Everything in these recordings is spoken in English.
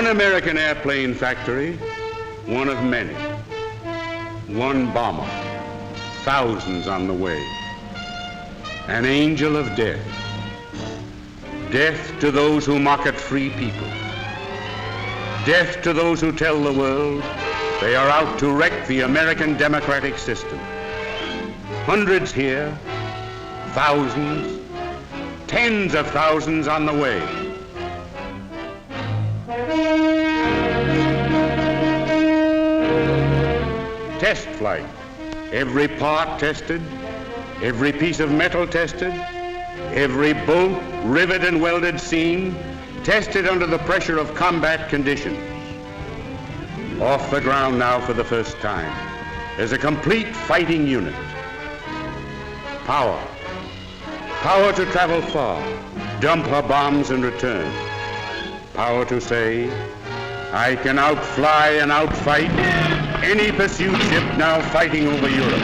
American airplane factory, one of many. One bomber, thousands on the way. An angel of death. Death to those who mock at free people. Death to those who tell the world they are out to wreck the American democratic system. Hundreds here, thousands, tens of thousands on the way. Test flight. Every part tested, every piece of metal tested, every bolt, rivet, and welded seam tested under the pressure of combat conditions. Off the ground now for the first time as a complete fighting unit. Power. Power to travel far, dump her bombs and return. Power to say, I can outfly and outfight any pursuit ship now fighting over Europe.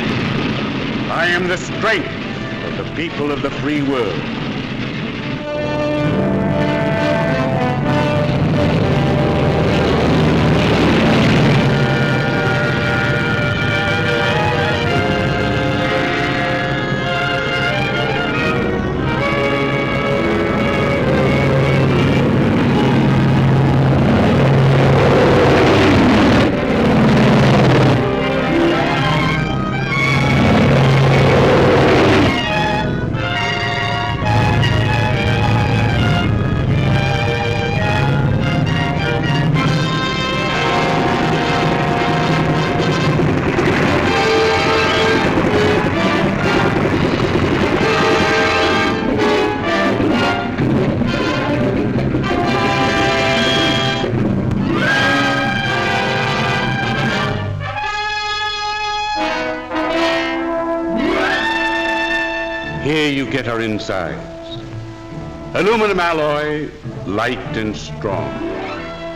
I am the strength of the people of the free world. Here you get her insides. Aluminum alloy, light and strong.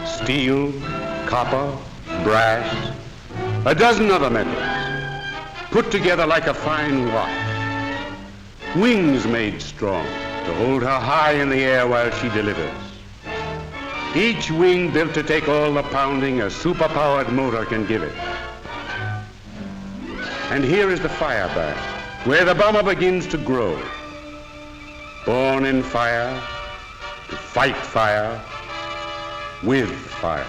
Steel, copper, brass, a dozen other metals, put together like a fine watch. Wings made strong to hold her high in the air while she delivers. Each wing built to take all the pounding a super-powered motor can give it. And here is the fire bath, where the bomber begins to grow. Born in fire, to fight fire, with fire.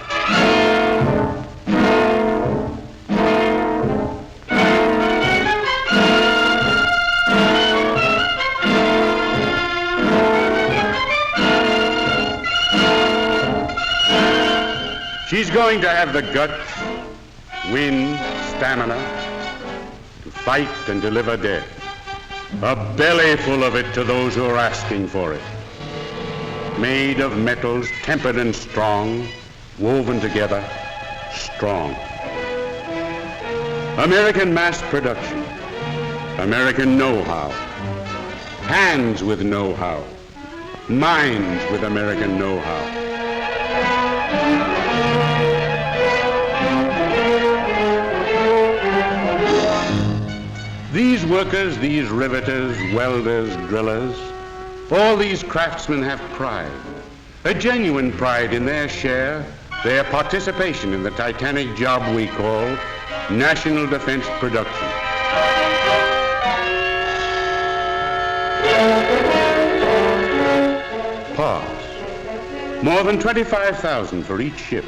She's going to have the guts, wind, stamina, to fight and deliver death. A belly full of it to those who are asking for it. Made of metals tempered and strong, woven together, strong. American mass production, American know-how, hands with know-how, minds with American know-how. These workers, these riveters, welders, drillers, all these craftsmen have pride, a genuine pride in their share, their participation in the titanic job we call national defense production. Parts, more than 25,000 for each ship.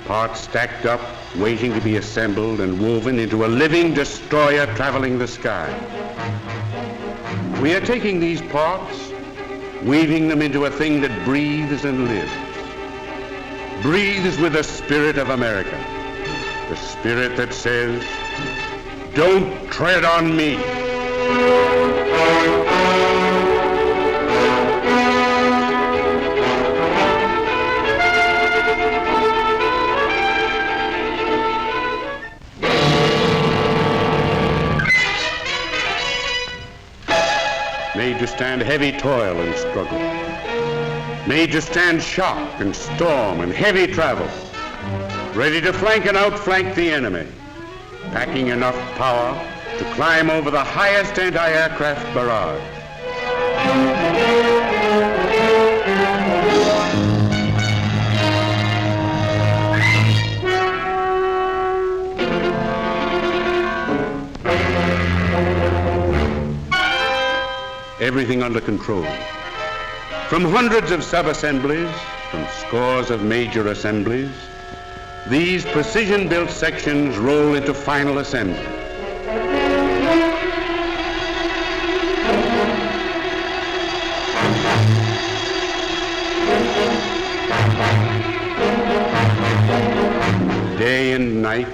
Parts stacked up, waiting to be assembled and woven into a living destroyer traveling the sky. We are taking these parts, weaving them into a thing that breathes and lives. Breathes with the spirit of America. The spirit that says, don't tread on me. Made to stand heavy toil and struggle. Made to stand shock and storm and heavy travel. Ready to flank and outflank the enemy. Packing enough power to climb over the highest anti-aircraft barrage. everything under control. From hundreds of sub-assemblies, from scores of major assemblies, these precision-built sections roll into final assembly. Day and night,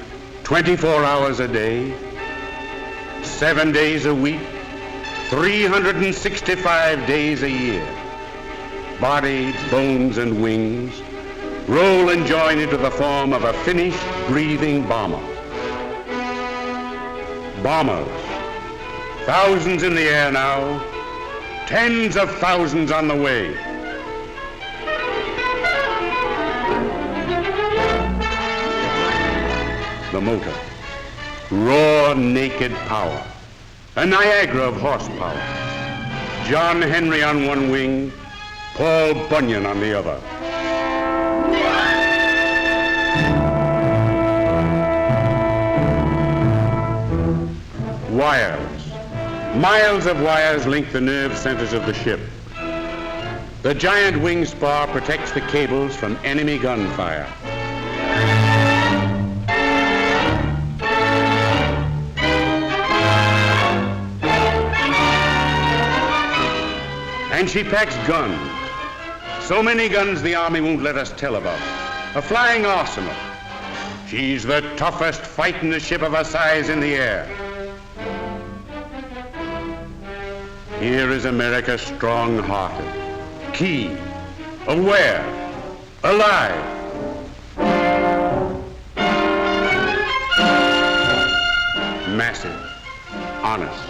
24 hours a day, 7 days a week, 365 days a year. Body, bones, and wings roll and join into the form of a finished, breathing bomber. Bombers, thousands in the air now, tens of thousands on the way. The motor, raw, naked power, a Niagara of horsepower. John Henry on one wing, Paul Bunyan on the other. Wires, miles of wires link the nerve centers of the ship. The giant wing spar protects the cables from enemy gunfire. And she packs guns. So many guns the Army won't let us tell about. A flying arsenal. She's the toughest fighting ship of her size in the air. Here is America strong-hearted, keen, aware, alive. Massive, honest.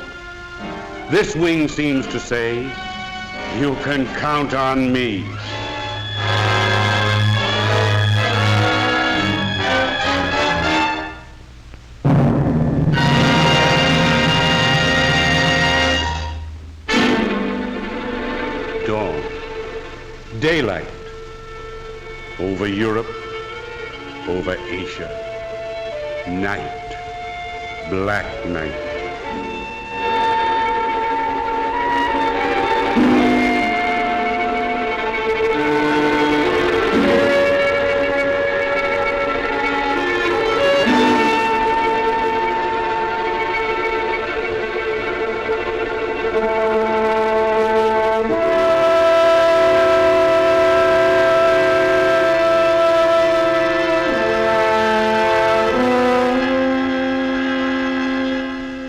This wing seems to say, you can count on me. Dawn, daylight, over Europe, over Asia. Night, black night.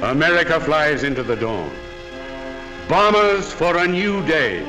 America flies into the dawn. Bombers for a new day.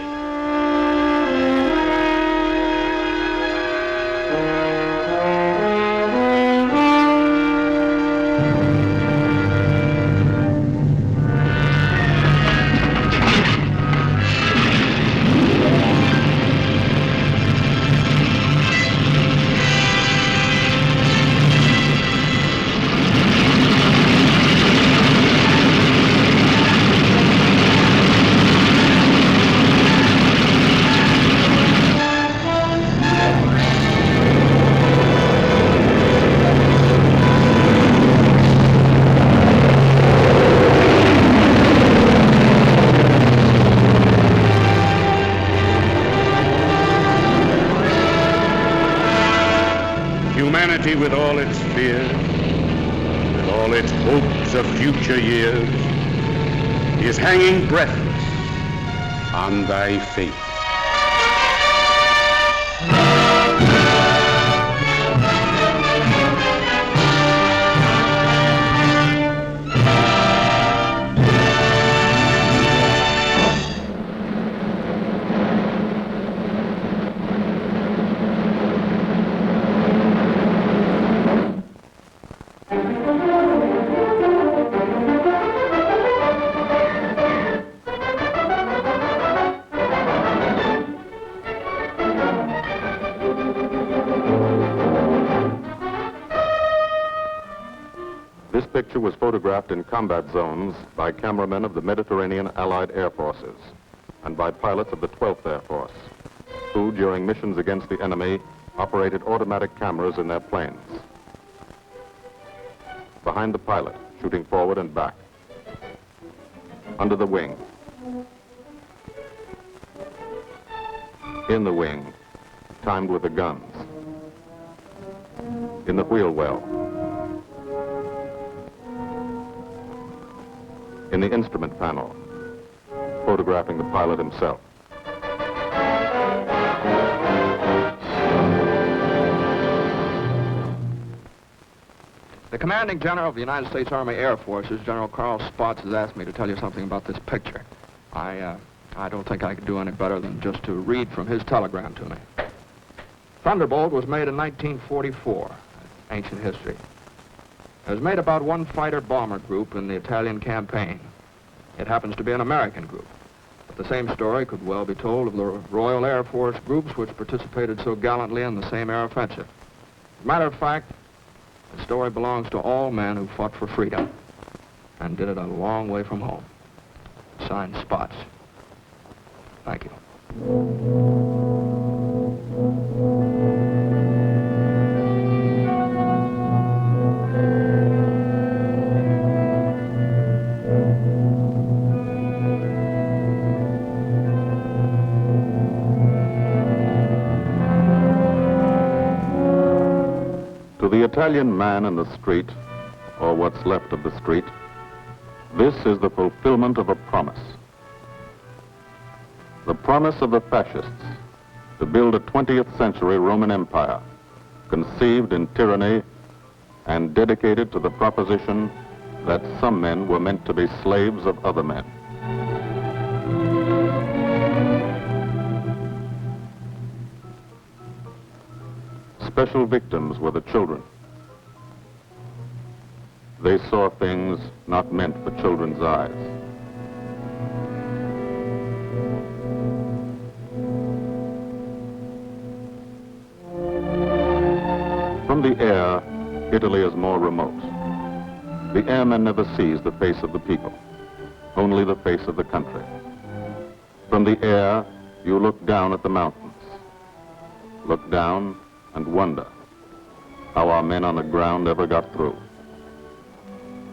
Humanity with all its fears, with all its hopes of future years, is hanging breathless on thy fate. This picture was photographed in combat zones by cameramen of the Mediterranean Allied Air Forces and by pilots of the 12th Air Force, who, during missions against the enemy, operated automatic cameras in their planes. Behind the pilot, shooting forward and back. Under the wing, In the wing, timed with the guns. In the wheel well. In the instrument panel, photographing the pilot himself. The commanding general of the United States Army Air Forces, General Carl Spaatz, has asked me to tell you something about this picture. I don't think I could do any better than just to read from his telegram to me. Thunderbolt was made in 1944, ancient history. It was made about one fighter-bomber group in the Italian campaign. It happens to be an American group. But the same story could well be told of the Royal Air Force groups which participated so gallantly in the same air offensive. As a matter of fact, the story belongs to all men who fought for freedom and did it a long way from home. Signed, Spaatz. Thank you. To the Italian man in the street, or what's left of the street, this is the fulfillment of a promise. The promise of the fascists to build a 20th century Roman Empire, conceived in tyranny and dedicated to the proposition that some men were meant to be slaves of other men. Special victims were the children. They saw things not meant for children's eyes. From the air, Italy is more remote. The airman never sees the face of the people, only the face of the country. From the air, you look down at the mountains. Look down and wonder how our men on the ground ever got through.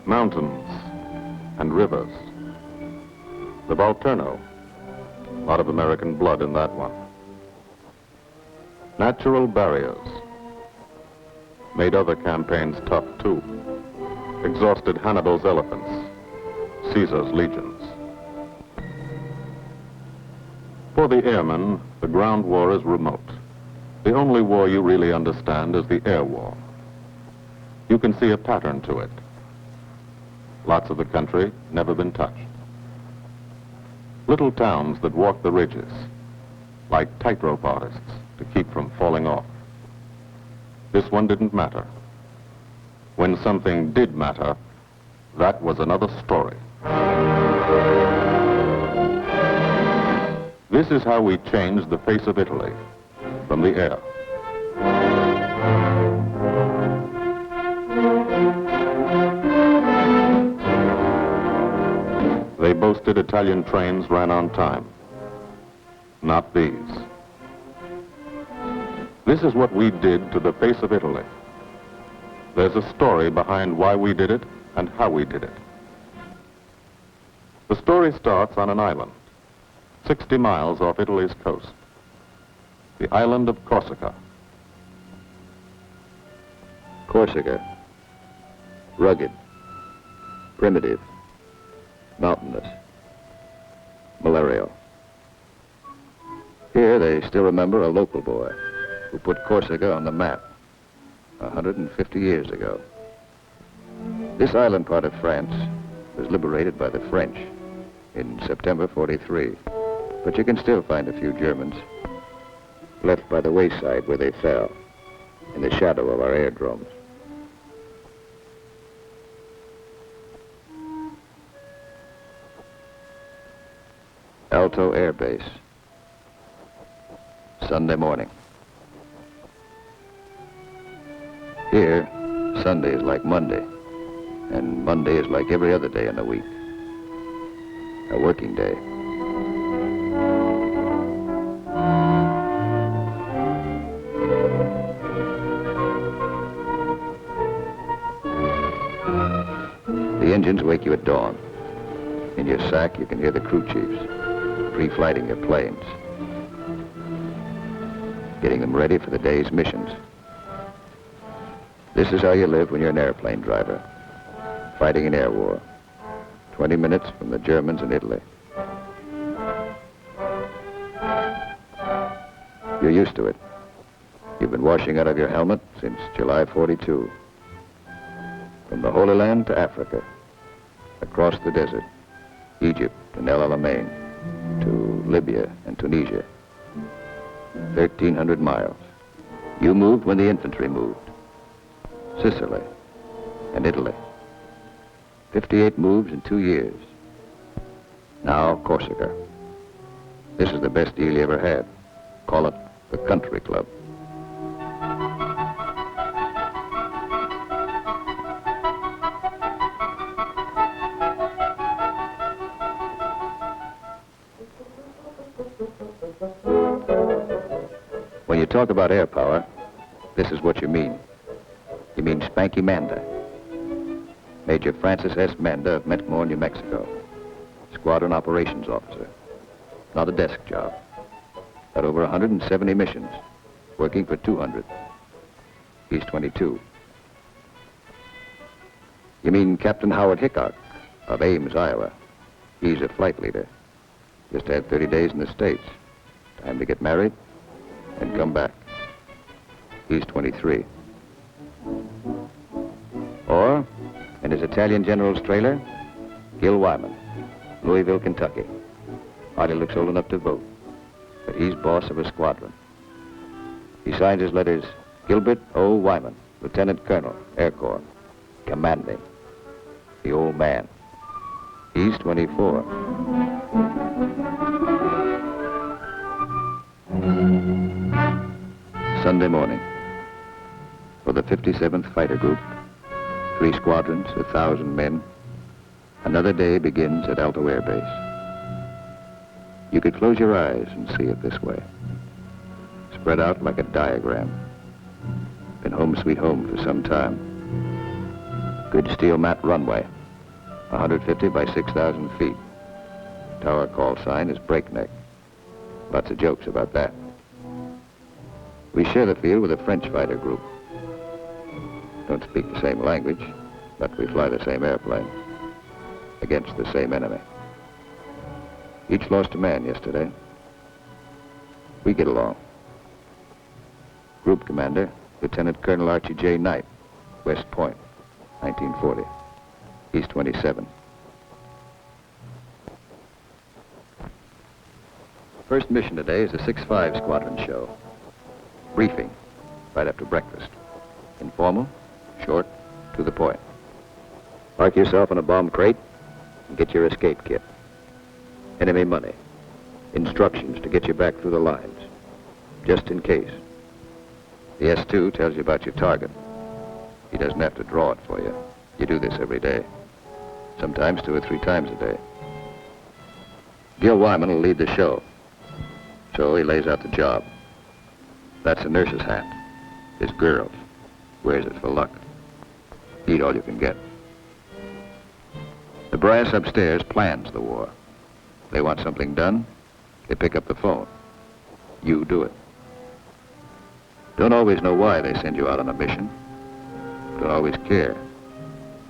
Mountains and rivers. The Volturno, a lot of American blood in that one. Natural barriers made other campaigns tough too. Exhausted Hannibal's elephants, Caesar's legions. For the airmen, the ground war is remote. The only war you really understand is the air war. You can see a pattern to it. Lots of the country never been touched. Little towns that walk the ridges, like tightrope artists to keep from falling off. This one didn't matter. When something did matter, that was another story. This is how we changed the face of Italy. From the air. They boasted Italian trains ran on time. Not these. This is what we did to the face of Italy. There's a story behind why we did it and how we did it. The story starts on an island, 60 miles off Italy's coast. The island of Corsica. Corsica. Rugged. Primitive. Mountainous. Malarial. Here they still remember a local boy who put Corsica on the map 150 years ago. This island part of France was liberated by the French in September 43, but you can still find a few Germans left by the wayside where they fell, in the shadow of our aerodromes. Alto Air Base. Sunday morning. Here, Sunday is like Monday, and Monday is like every other day in the week. A working day. The engines wake you at dawn. In your sack, you can hear the crew chiefs pre-flighting your planes. getting them ready for the day's missions. This is how you live when you're an airplane driver, fighting an air war, 20 minutes from the Germans in Italy. You're used to it. You've been washing out of your helmet since July 42. From the Holy Land to Africa, across the desert, Egypt and El Alamein, to Libya and Tunisia. 1,300 miles. You moved when the infantry moved. Sicily and Italy. 58 moves in 2 years. Now Corsica. This is the best deal you ever had. Call it the country club. When you talk about air power, this is what you mean. You mean Spanky Manda. Major Francis S. Manda of Mentmore, New Mexico. Squadron operations officer. Not a desk job. Got over 170 missions, working for 200. He's 22. You mean Captain Howard Hickok of Ames, Iowa. He's a flight leader. Just had 30 days in the States. Time to get married and come back. He's 23. Or, in his Italian general's trailer, Gil Wyman, Louisville, Kentucky. Hardly looks old enough to vote, but he's boss of a squadron. He signs his letters, Gilbert O. Wyman, Lieutenant Colonel, Air Corps, commanding. The old man. He's 24. Sunday morning. For the 57th Fighter Group, 3 squadrons, 1,000 men, another day begins at Alto Air Base. You could close your eyes and see it this way. Spread out like a diagram. Been home sweet home for some time. Good steel mat runway, 150 by 6,000 feet. Tower call sign is Breakneck. Lots of jokes about that. We share the field with a French fighter group. Don't speak the same language, but we fly the same airplane against the same enemy. Each lost a man yesterday. We get along. Group commander, Lieutenant Colonel Archie J. Knight, West Point, 1940. He's 27. First mission today is the 6-5 squadron show. Briefing, right after breakfast. Informal, short, to the point. Park yourself in a bomb crate and get your escape kit. Enemy money. Instructions to get you back through the lines, just in case. The S2 tells you about your target. He doesn't have to draw it for you. You do this every day. Sometimes 2 or 3 times a day. Gil Wyman will lead the show. So he lays out the job. That's a nurse's hat. His girl wears it for luck. Eat all you can get. The brass upstairs plans the war. They want something done, they pick up the phone. You do it. Don't always know why they send you out on a mission. Don't always care.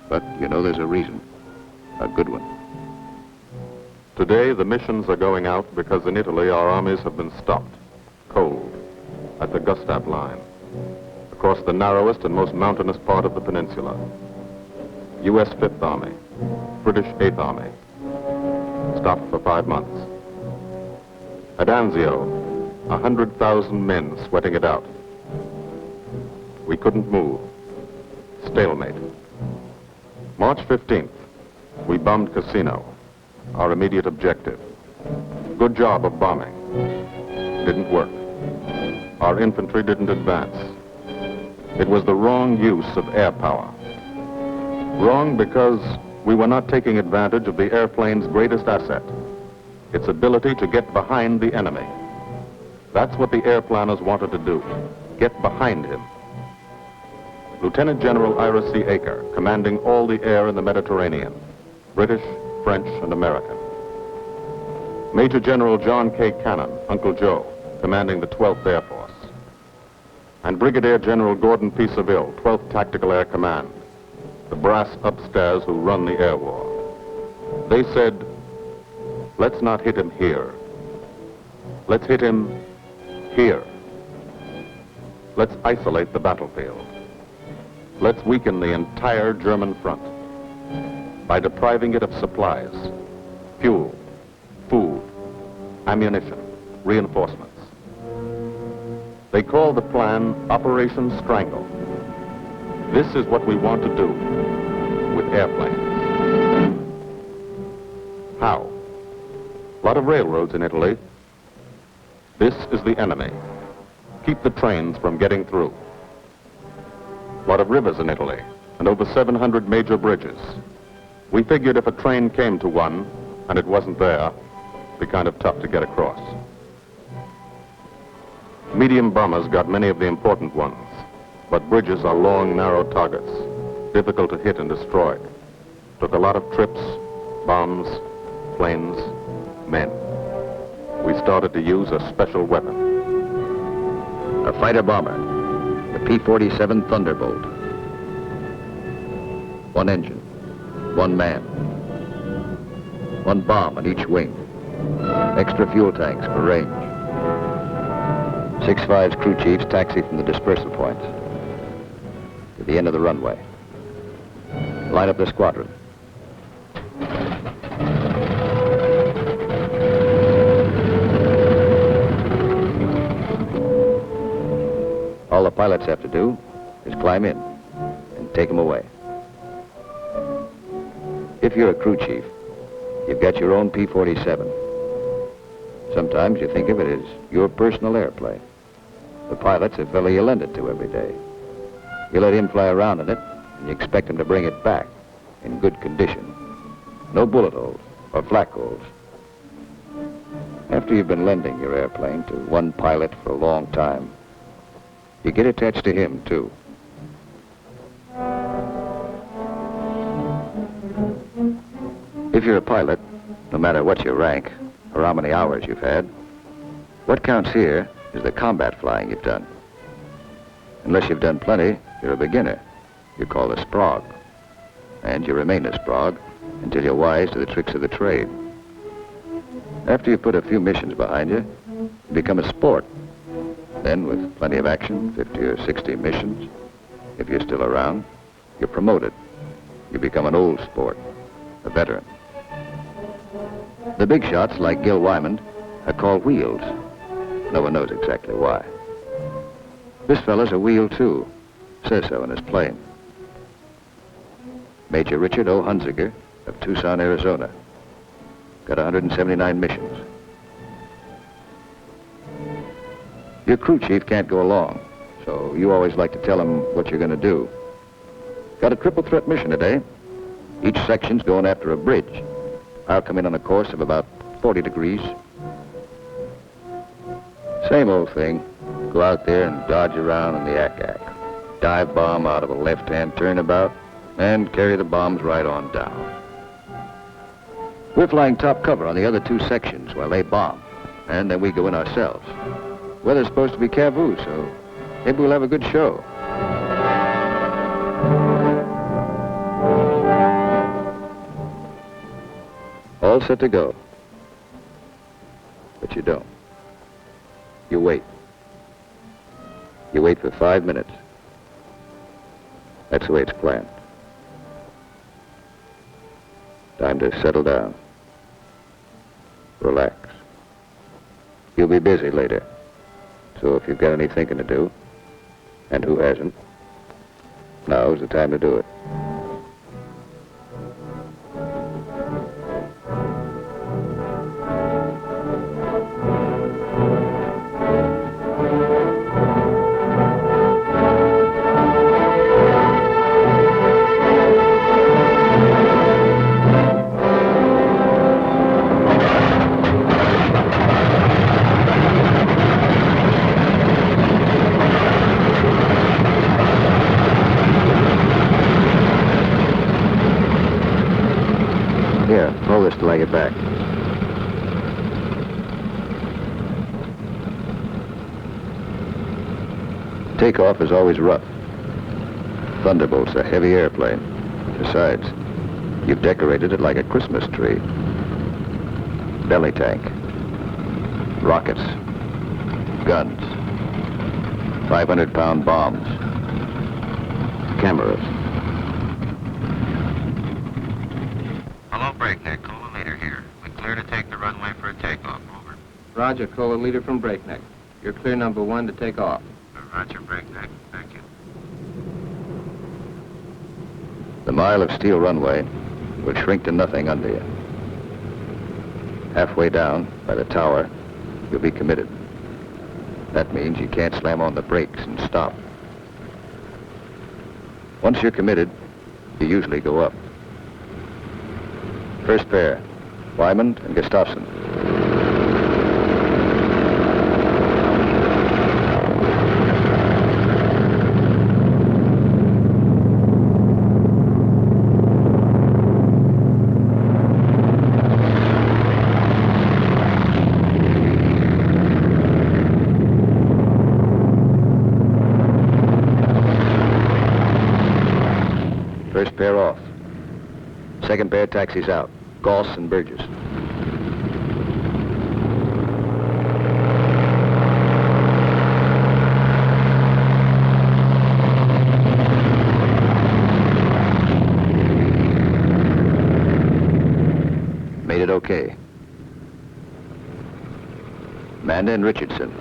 But you know there's a reason. A good one. Today, the missions are going out because in Italy our armies have been stopped, cold, at the Gustav Line, across the narrowest and most mountainous part of the peninsula. U.S. 5th Army, British 8th Army, stopped for 5 months. At Anzio, 100,000 men sweating it out. We couldn't move. Stalemate. March 15th, we bombed Cassino, our immediate objective. Good job of bombing. Didn't work. Our infantry didn't advance. It was the wrong use of air power. Wrong because we were not taking advantage of the airplane's greatest asset, its ability to get behind the enemy. That's what the air planners wanted to do, get behind him. Lieutenant General Ira C. Aker, commanding all the air in the Mediterranean, British, French, and American. Major General John K. Cannon, Uncle Joe, commanding the 12th Air Force. and Brigadier General Gordon P. Seville, 12th Tactical Air Command, the brass upstairs who run the air war. They said, let's not hit him here. Let's hit him here. Let's isolate the battlefield. Let's weaken the entire German front by depriving it of supplies, fuel, food, ammunition, reinforcements. They call the plan Operation Strangle. This is what we want to do with airplanes. How? A lot of railroads in Italy. This is the enemy. Keep the trains from getting through. A lot of rivers in Italy, and over 700 major bridges. We figured if a train came to one, and it wasn't there, it'd be kind of tough to get across. Medium bombers got many of the important ones, but bridges are long, narrow targets, difficult to hit and destroy. Took a lot of trips, bombs, planes, men. We started to use a special weapon. A fighter bomber, the P-47 Thunderbolt. One engine, one man, one bomb on each wing. Extra fuel tanks for range. 6-5's crew chiefs taxi from the dispersal points to the end of the runway. Line up the squadron. All the pilots have to do is climb in and take them away. If you're a crew chief, you've got your own P-47. Sometimes you think of it as your personal airplane. The pilot's a fellow you lend it to every day. You let him fly around in it, and you expect him to bring it back in good condition. No bullet holes or flak holes. After you've been lending your airplane to one pilot for a long time, you get attached to him, too. If you're a pilot, no matter what your rank or how many hours you've had, what counts here is the combat flying you've done. Unless you've done plenty, you're a beginner. You're called a sprog. And you remain a sprog until you're wise to the tricks of the trade. After you've put a few missions behind you, you become a sport. Then, with plenty of action, 50 or 60 missions, if you're still around, you're promoted. You become an old sport, a veteran. The big shots, like Gil Wyman, are called wheels. No one knows exactly why. This fella's a wheel, too. Says so in his plane. Major Richard O. Hunziker of Tucson, Arizona. Got 179 missions. Your crew chief can't go along, so you always like to tell him what you're going to do. Got a triple threat mission today. Each section's going after a bridge. I'll come in on a course of about 40 degrees. Same old thing. Go out there and dodge around in the ack-ack. Dive bomb out of a left-hand turnabout and carry the bombs right on down. We're flying top cover on the other two sections while they bomb, and then we go in ourselves. Weather's supposed to be Cavu, so maybe we'll have a good show. All set to go. But you don't. You wait. You wait for 5 minutes. That's the way it's planned. Time to settle down. Relax. You'll be busy later. So if you've got any thinking to do, and who hasn't, now's the time to do it. Here, hold this till I get back. Takeoff is always rough. Thunderbolt's a heavy airplane. Besides, you've decorated it like a Christmas tree. Belly tank, rockets, guns, 500-pound bombs, cameras. Hello, Breakneck. Cola Leader here. We're clear to take the runway for a takeoff. Over. Roger, Cola Leader from Breakneck. You're clear number 1 to take off. Roger, Breakneck. Thank you. The mile of steel runway will shrink to nothing under you. Halfway down, by the tower, you'll be committed. That means you can't slam on the brakes and stop. Once you're committed, you usually go up. First pair, Wyman and Gustafson. First pair off. Second pair taxis out. Goss and Burgess. Made it okay. Manda and Richardson.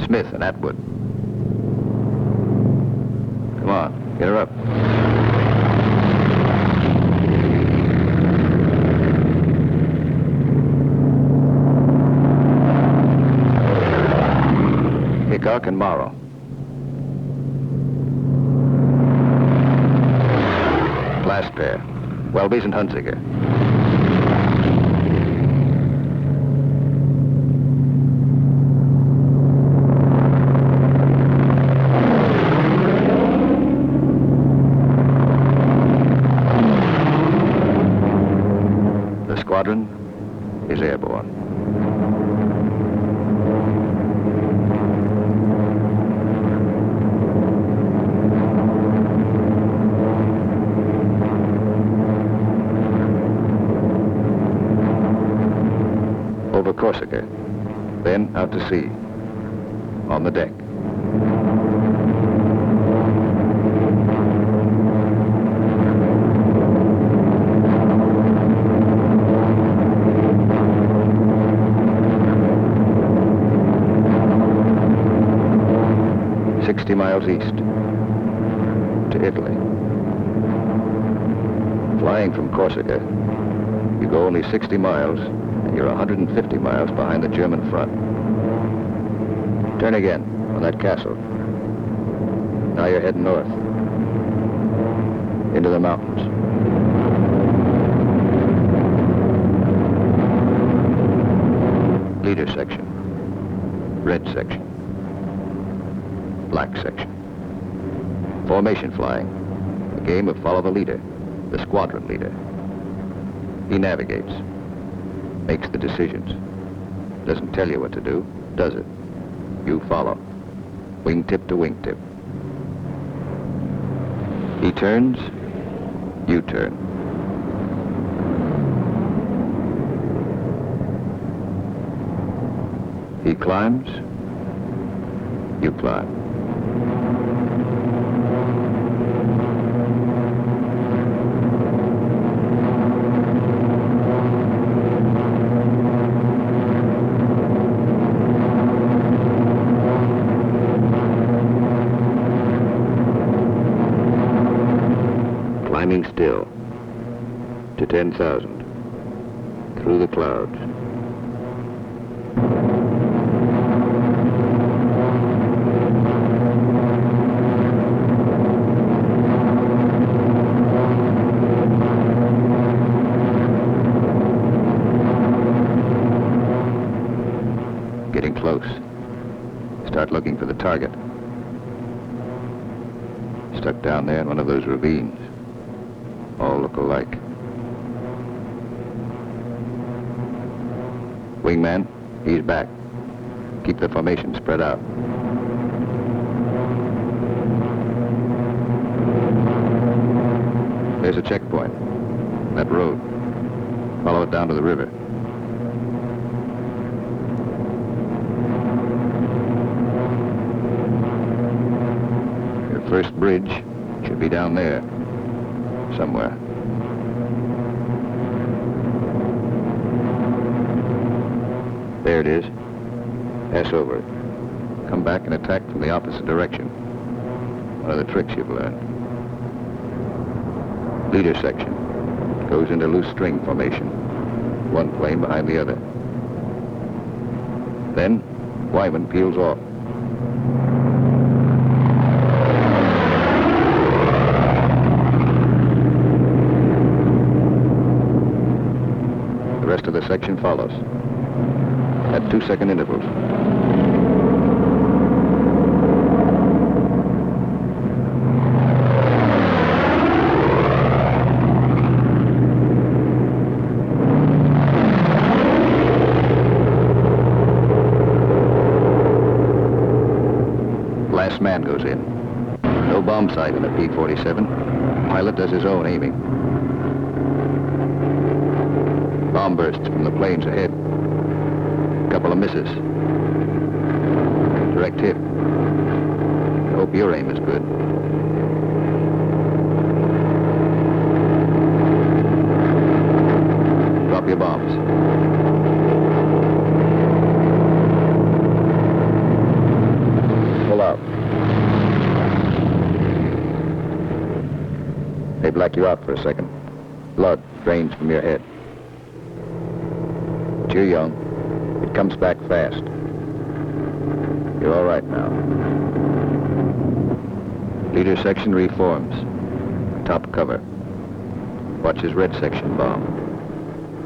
Smith and Atwood. Come on, get her up. Hickok and Morrow. Last pair, Welby's and Hunziker. The squadron is airborne. Over Corsica, then out to sea, on the deck. Miles east to Italy. Flying from Corsica, you go only 60 miles and you're 150 miles behind the German front. Turn again on that castle. Now you're heading north into the mountains. Leader section, red section, black section. Formation flying, a game of follow the leader, the squadron leader. He navigates, makes the decisions. Doesn't tell you what to do, does it? You follow, wingtip to wingtip. He turns, you turn. He climbs, you climb. Climbing still to 10,000 through the clouds. Getting close. Start looking for the target. Stuck down there in one of those ravines. All look alike. Wingman, he's back. Keep the formation spread out. There's a checkpoint. That road. Follow it down to the river. Your first bridge should be down there. Somewhere. There it is. Pass over it. Come back and attack from the opposite direction. One of the tricks you've learned. Leader section. Goes into loose string formation. One plane behind the other. Then, Wyman peels off. The rest of the section follows. At 2-second intervals. Last man goes in. No bomb sight in a P-47. Pilot does his own aiming. Bomb bursts from the planes ahead. Couple of misses. Direct hit. I hope your aim is good. Drop your bombs. Pull out. They black you out for a second. Blood drains from your head. But you're young. It comes back fast. You're all right now. Leader section reforms. Top cover. Watch his red section bomb.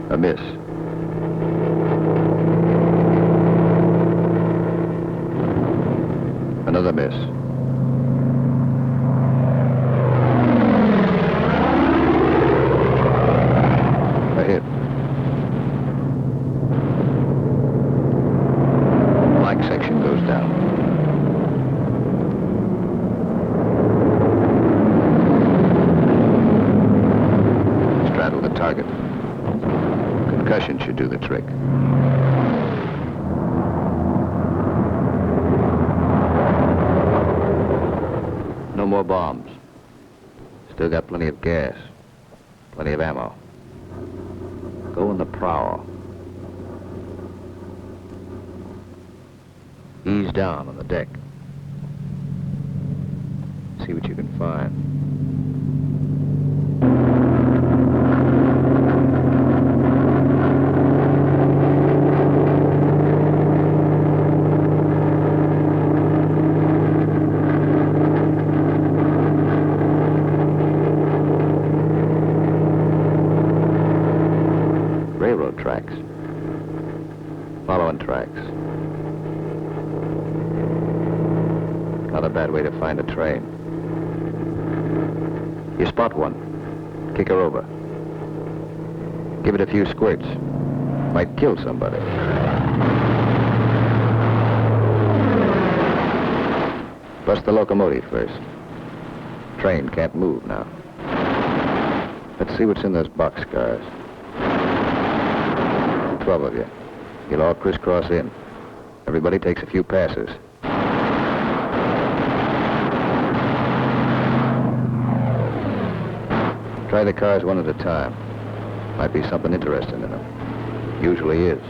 A miss. Another miss. A hit. Black section goes down. Straddle the target. Concussion should do the trick. No more bombs. Still got plenty of gas. Plenty of ammo. Go in the prowl. Ease down on the deck. See what you can find. Railroad tracks. Following tracks. Not a bad way to find a train. You spot one. Kick her over. Give it a few squirts. Might kill somebody. Bust the locomotive first. Train can't move now. Let's see what's in those boxcars. 12 of you. You'll all crisscross in. Everybody takes a few passes. Try the cars one at a time. Might be something interesting in them. Usually is.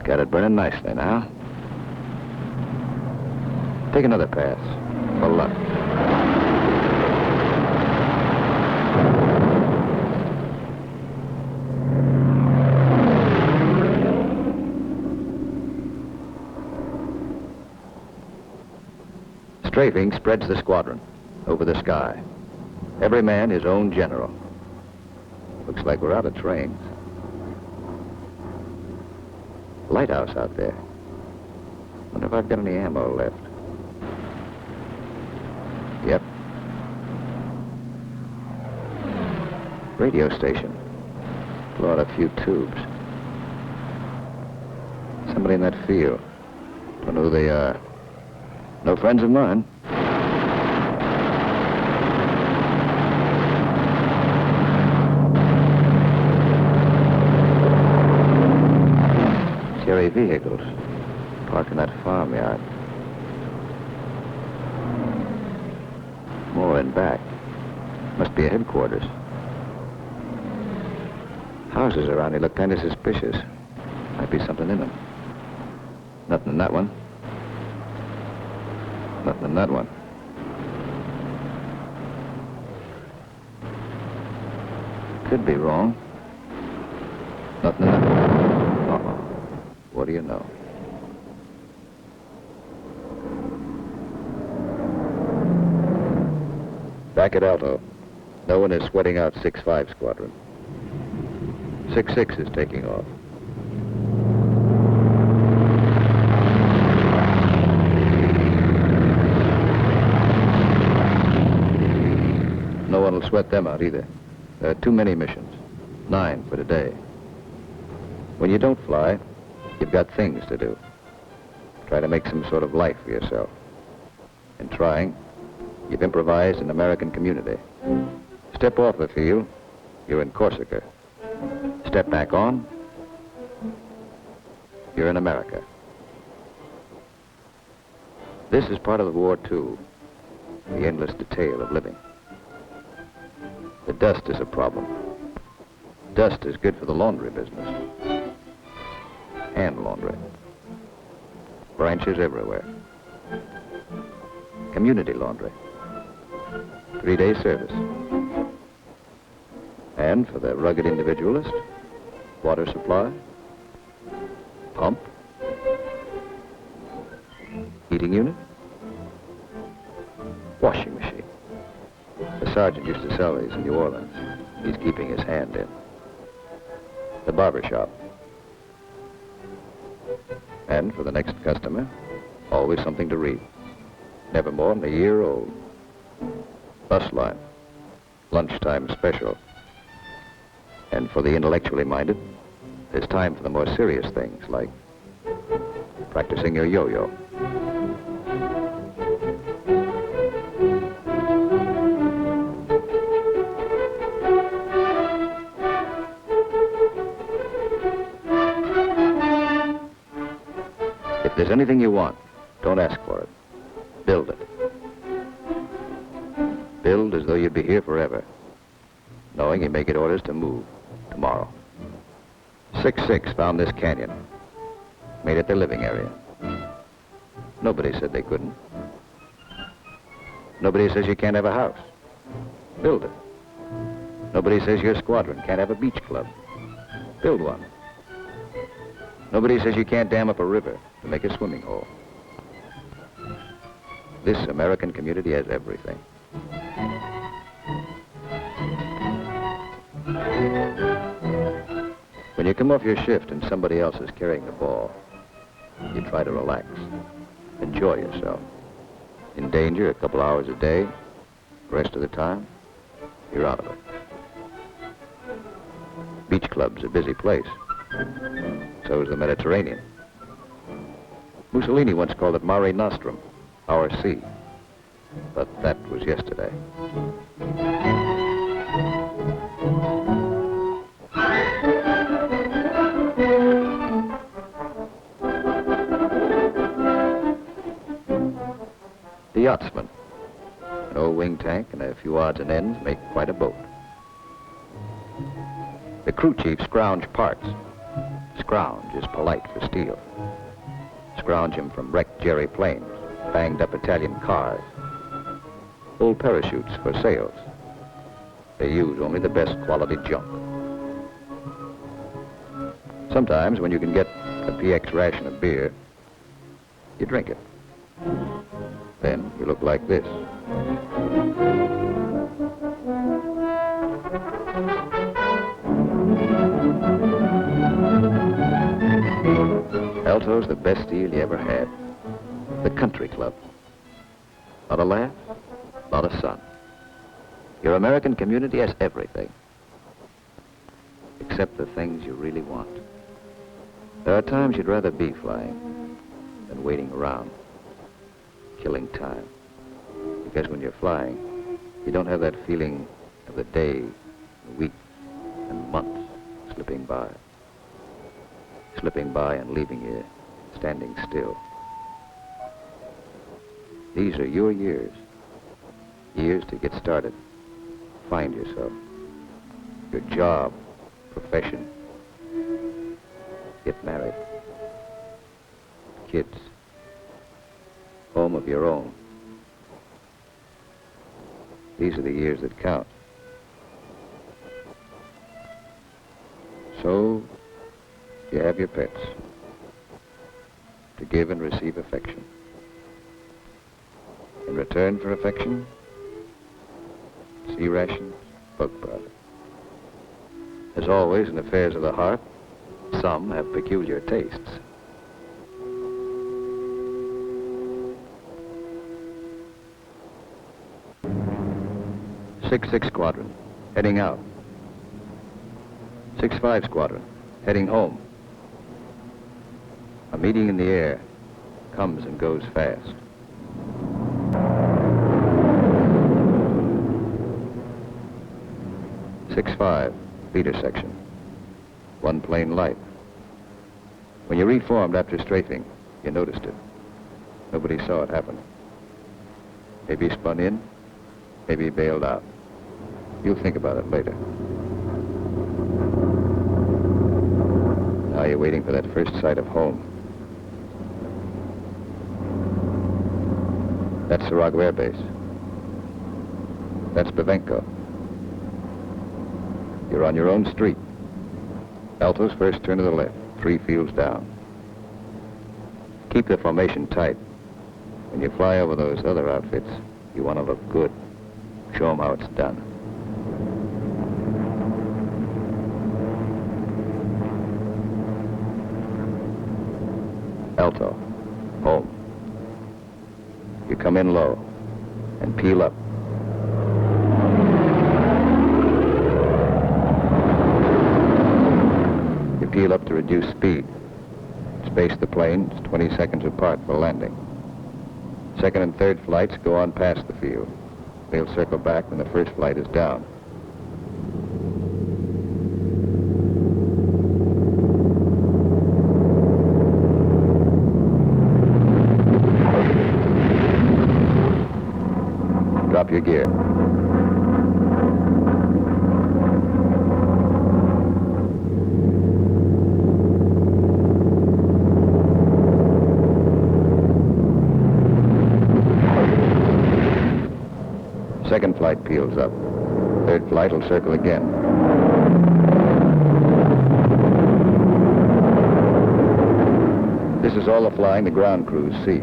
Got it burning nicely now. Take another pass. For luck. Strafing spreads the squadron over the sky. Every man his own general. Looks like we're out of trains. Lighthouse out there. Wonder if I've got any ammo left. Yep. Radio station. Blow out a few tubes. Somebody in that field. Don't know who they are. No friends of mine. Cherry vehicles parked in that farmyard. More in back. Must be a headquarters. Houses around here look kind of suspicious. Might be something in them. Nothing in that one. Nothing in that one. Could be wrong. Nothing in that one. Uh-oh. What do you know? Back at Alto. No one is sweating out 6-5 squadron. 6-6 is taking off. No one will sweat them out either. There are too many missions. 9 for today. When you don't fly, you've got things to do. Try to make some sort of life for yourself. In trying, you've improvised an American community. Step off the field, you're in Corsica. Step back on, you're in America. This is part of the war, too. The endless detail of living. The dust is a problem. Dust is good for the laundry business. Hand laundry. Branches everywhere. Community laundry. 3-day service. And for the rugged individualist, water supply, pump, heating unit, washing machine. The sergeant used to sell these in New Orleans. He's keeping his hand in. The barber shop. And for the next customer, always something to read. Never more than a year old. Bus line. Lunchtime special. And for the intellectually minded, there's time for the more serious things, like practicing your yo-yo. If there's anything you want, don't ask for it. Build it. Build as though you'd be here forever, knowing you may get orders to move tomorrow. 6-6 found this canyon, made it their living area. Nobody said they couldn't. Nobody says you can't have a house. Build it. Nobody says your squadron can't have a beach club. Build one. Nobody says you can't dam up a river to make a swimming hole. This American community has everything. When you come off your shift and somebody else is carrying the ball, you try to relax, enjoy yourself. In danger a couple hours a day, the rest of the time, you're out of it. Beach club's a busy place. So is the Mediterranean. Mussolini once called it Mare Nostrum, our sea. But that was yesterday. The yachtsman. An old wing tank and a few odds and ends make quite a boat. The crew chief scrounge parts. Scrounge is polite for steel. Scrounge him from wrecked Jerry planes, banged up Italian cars, old parachutes for sails. They use only the best quality junk. Sometimes when you can get a PX ration of beer, you drink it. Then you look like this. Alto's the best deal you ever had. The country club. Lot of laugh, lot of sun. Your American community has everything. Except the things you really want. There are times you'd rather be flying than waiting around, killing time. Because when you're flying, you don't have that feeling of the day, the week, and months slipping by. Slipping by and leaving you standing still. These are your years. Years to get started, find yourself, your job, profession, get married, kids, home of your own. These are the years that count. So, you have your pets, to give and receive affection. In return for affection, sea rations, bug powder. As always in affairs of the heart, some have peculiar tastes. Six Squadron, heading out. 6-5 Squadron, heading home. A meeting in the air comes and goes fast. Six-5, leader section. One plane light. When you reformed after strafing, you noticed it. Nobody saw it happen. Maybe spun in, maybe bailed out. You'll think about it later. Now you're waiting for that first sight of home. That's Sarago Air Base. That's Bavenko. You're on your own street. Alto's first turn to the left, 3 fields down. Keep the formation tight. When you fly over those other outfits, you want to look good. Show them how it's done. Alto, home. You come in low and peel up. You peel up to reduce speed. Space the planes 20 seconds apart for landing. Second and third flights go on past the field. They'll circle back when the first flight is down. Drop your gear. Second flight peels up. Third flight will circle again. This is all the flying the ground crews see.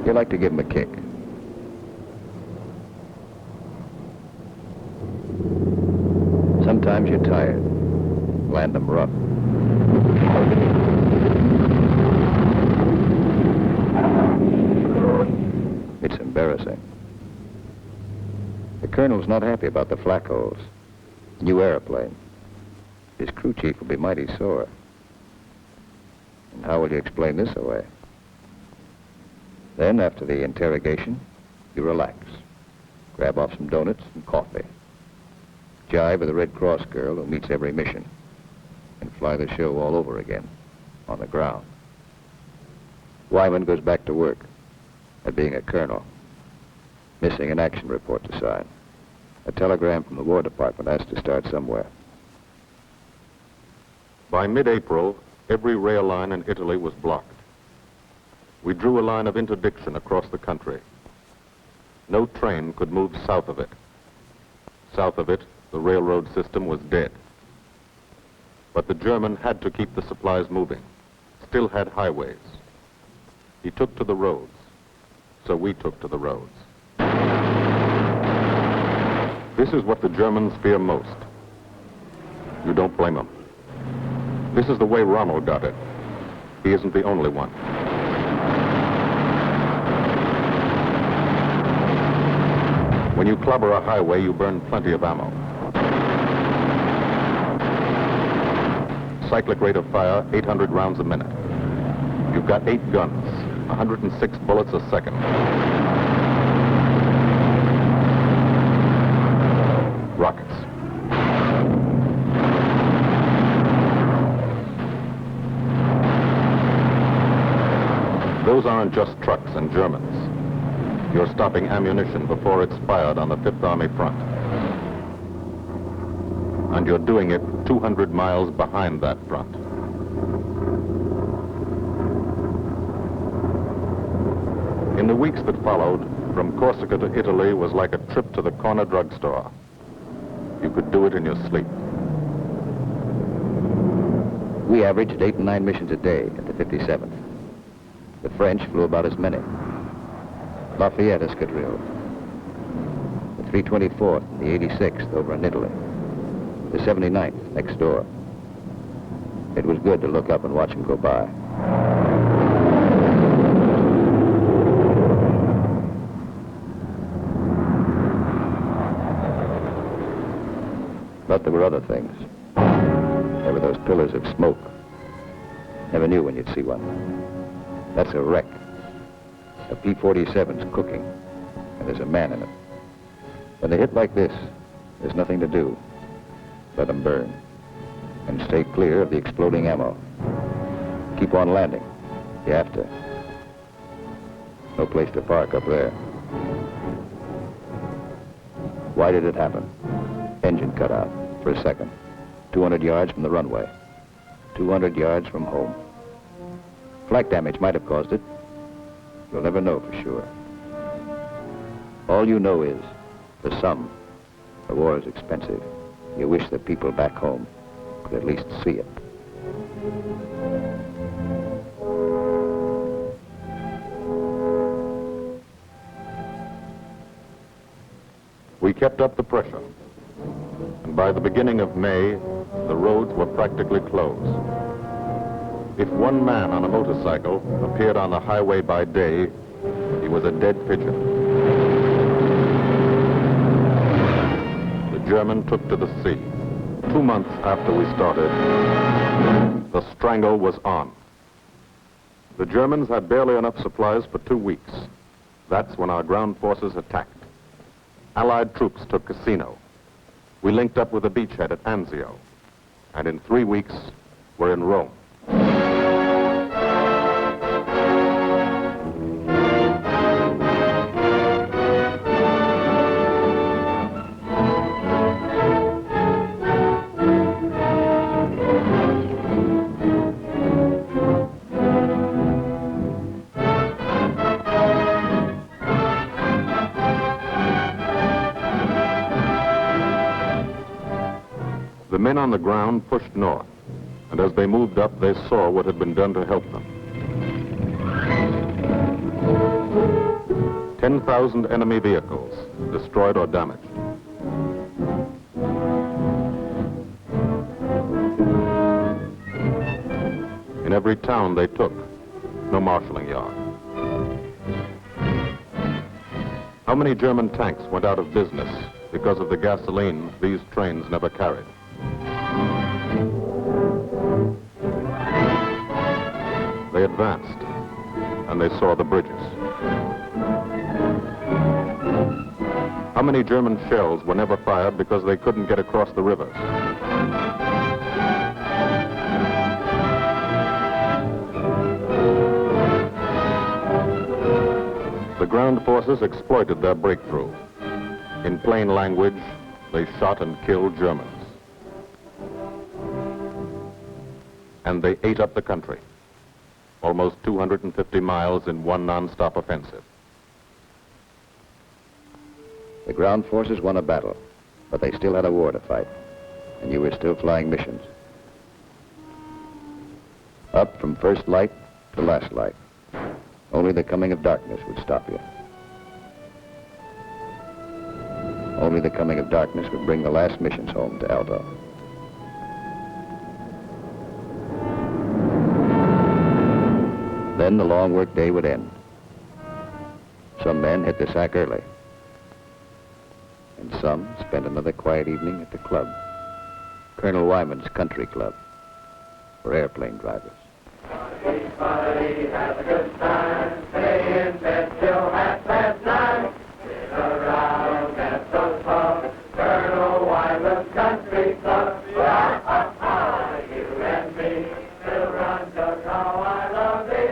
You like to give them a kick. Sometimes you're tired. Land them rough. It's embarrassing. The colonel's not happy about the flak holes. New airplane. His crew chief will be mighty sore. And how will you explain this away? Then, after the interrogation, you relax. Grab off some donuts and coffee. Jive with a Red Cross girl who meets every mission. And fly the show all over again, on the ground. Wyman goes back to work at being a colonel. Missing an action report to sign. A telegram from the War Department has to start somewhere. By mid-April, every rail line in Italy was blocked. We drew a line of interdiction across the country. No train could move south of it. South of it, the railroad system was dead. But the German had to keep the supplies moving, still had highways. He took to the roads. so we took to the roads. This is what the Germans fear most. You don't blame them. This is the way Rommel got it. He isn't the only one. When you clobber a highway, you burn plenty of ammo. Cyclic rate of fire, 800 rounds a minute. You've got 8 guns, 106 bullets a second. Rockets. Those aren't just trucks and Germans. You're stopping ammunition before it's fired on the Fifth Army front. And you're doing it 200 miles behind that front. In the weeks that followed, from Corsica to Italy was like a trip to the corner drugstore. You could do it in your sleep. We averaged 8 and 9 missions a day at the 57th. The French flew about as many. Lafayette Escadrille, the 324th and the 86th over in Italy, the 79th next door. It was good to look up and watch them go by. But there were other things. There were those pillars of smoke. Never knew when you'd see one. That's a wreck. A P-47's cooking, and there's a man in it. When they hit like this, there's nothing to do. Let them burn. And stay clear of the exploding ammo. Keep on landing. You have to. No place to park up there. Why did it happen? Engine cut out for a second. 200 yards from the runway. 200 yards from home. Flak damage might have caused it. You'll never know for sure. All you know is, for some, the war is expensive. You wish the people back home could at least see it. We kept up the pressure. And by the beginning of May, the roads were practically closed. If one man on a motorcycle appeared on the highway by day, he was a dead pigeon. The German took to the sea. 2 months after we started, the strangle was on. The Germans had barely enough supplies for 2 weeks. That's when our ground forces attacked. Allied troops took Cassino. We linked up with a beachhead at Anzio. And in 3 weeks, we're in Rome. The men on the ground pushed north, and as they moved up, they saw what had been done to help them. 10,000 enemy vehicles, destroyed or damaged. In every town they took, no marshalling yard. How many German tanks went out of business because of the gasoline these trains never carried? They advanced, and they saw the bridges. How many German shells were never fired because they couldn't get across the rivers? The ground forces exploited their breakthrough. In plain language, they shot and killed Germans. And they ate up the country. Almost 250 miles in one non-stop offensive. The ground forces won a battle, but they still had a war to fight, and you were still flying missions. Up from first light to last light. Only the coming of darkness would stop you. Only the coming of darkness would bring the last missions home to Alto. Then the long work day would end. Some men hit the sack early, and some spent another quiet evening at the club, Colonel Wyman's Country Club, for airplane drivers. Everybody have a good time, stay in bed till 9:30. Sit around at the pub, Colonel Wyman's Country Club. You and me, we'll run just how I love thee.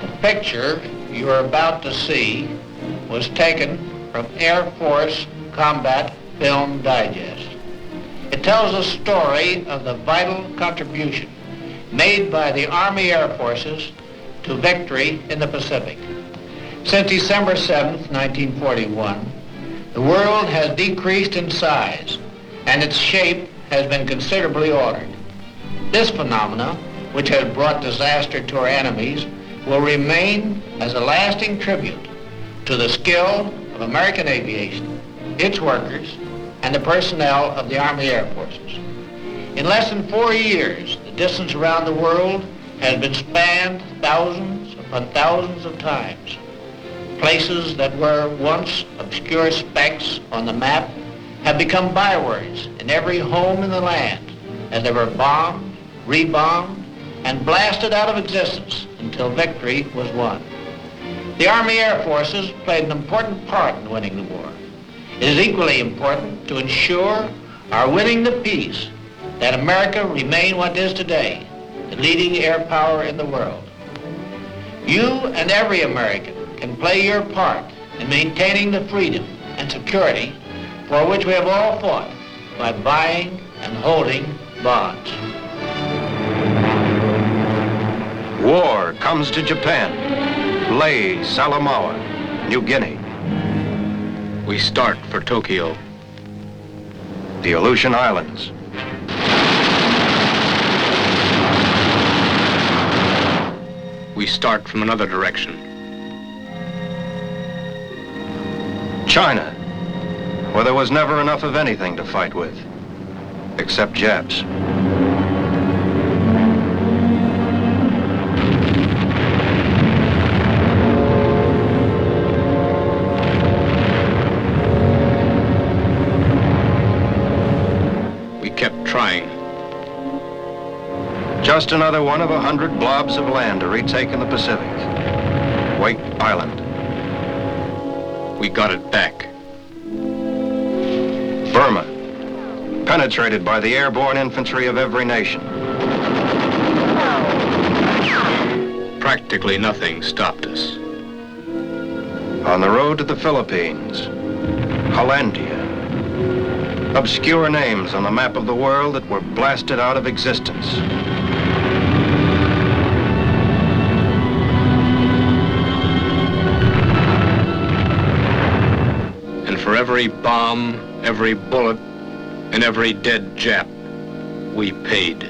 The picture you are about to see was taken from Air Force Combat Film Digest. It tells a story of the vital contribution made by the Army Air Forces to victory in the Pacific. Since December 7th, 1941, the world has decreased in size and its shape has been considerably altered. This phenomena, which has brought disaster to our enemies, will remain as a lasting tribute to the skill of American aviation, its workers, and the personnel of the Army Air Forces. In less than 4 years, the distance around the world has been spanned thousands upon thousands of times. Places that were once obscure specks on the map have become bywords in every home in the land as they were bombed, rebombed, and blasted out of existence until victory was won. The Army Air Forces played an important part in winning the war. It is equally important to ensure our winning the peace that America remain what it is today, the leading air power in the world. You and every American can play your part in maintaining the freedom and security for which we have all fought by buying and holding bonds. War comes to Japan, Lae, Salamaua, New Guinea. We start for Tokyo. The Aleutian Islands. We start from another direction. China, where there was never enough of anything to fight with, except Japs. Trying. Just another one of 100 blobs of land to retake in the Pacific. Wake Island. We got it back. Burma, penetrated by the airborne infantry of every nation. Practically nothing stopped us. On the road to the Philippines, Hollandia. Obscure names on the map of the world that were blasted out of existence. And for every bomb, every bullet, and every dead Jap, we paid.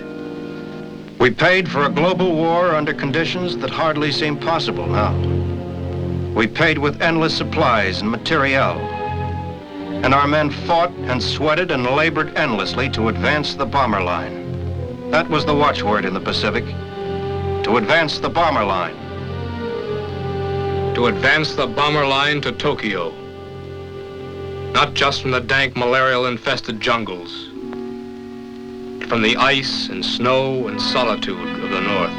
We paid for a global war under conditions that hardly seem possible now. We paid with endless supplies and materiel. And our men fought and sweated and labored endlessly to advance the bomber line. That was the watchword in the Pacific. To advance the bomber line. To advance the bomber line to Tokyo. Not just from the dank malarial-infested jungles, but from the ice and snow and solitude of the north.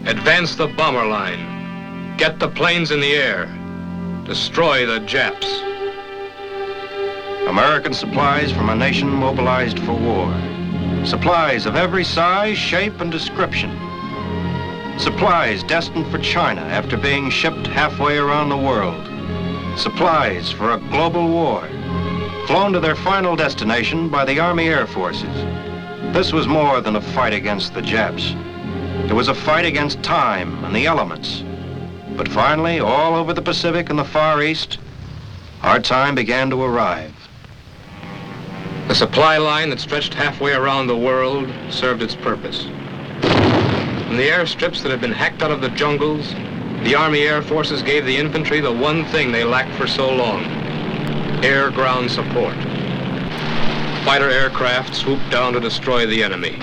Advance the bomber line. Get the planes in the air. Destroy the Japs. American supplies from a nation mobilized for war. Supplies of every size, shape, and description. Supplies destined for China after being shipped halfway around the world. Supplies for a global war, flown to their final destination by the Army Air Forces. This was more than a fight against the Japs. It was a fight against time and the elements. But finally, all over the Pacific and the Far East, our time began to arrive. The supply line that stretched halfway around the world served its purpose. From the airstrips that had been hacked out of the jungles, the Army Air Forces gave the infantry the one thing they lacked for so long: air-ground support. Fighter aircraft swooped down to destroy the enemy.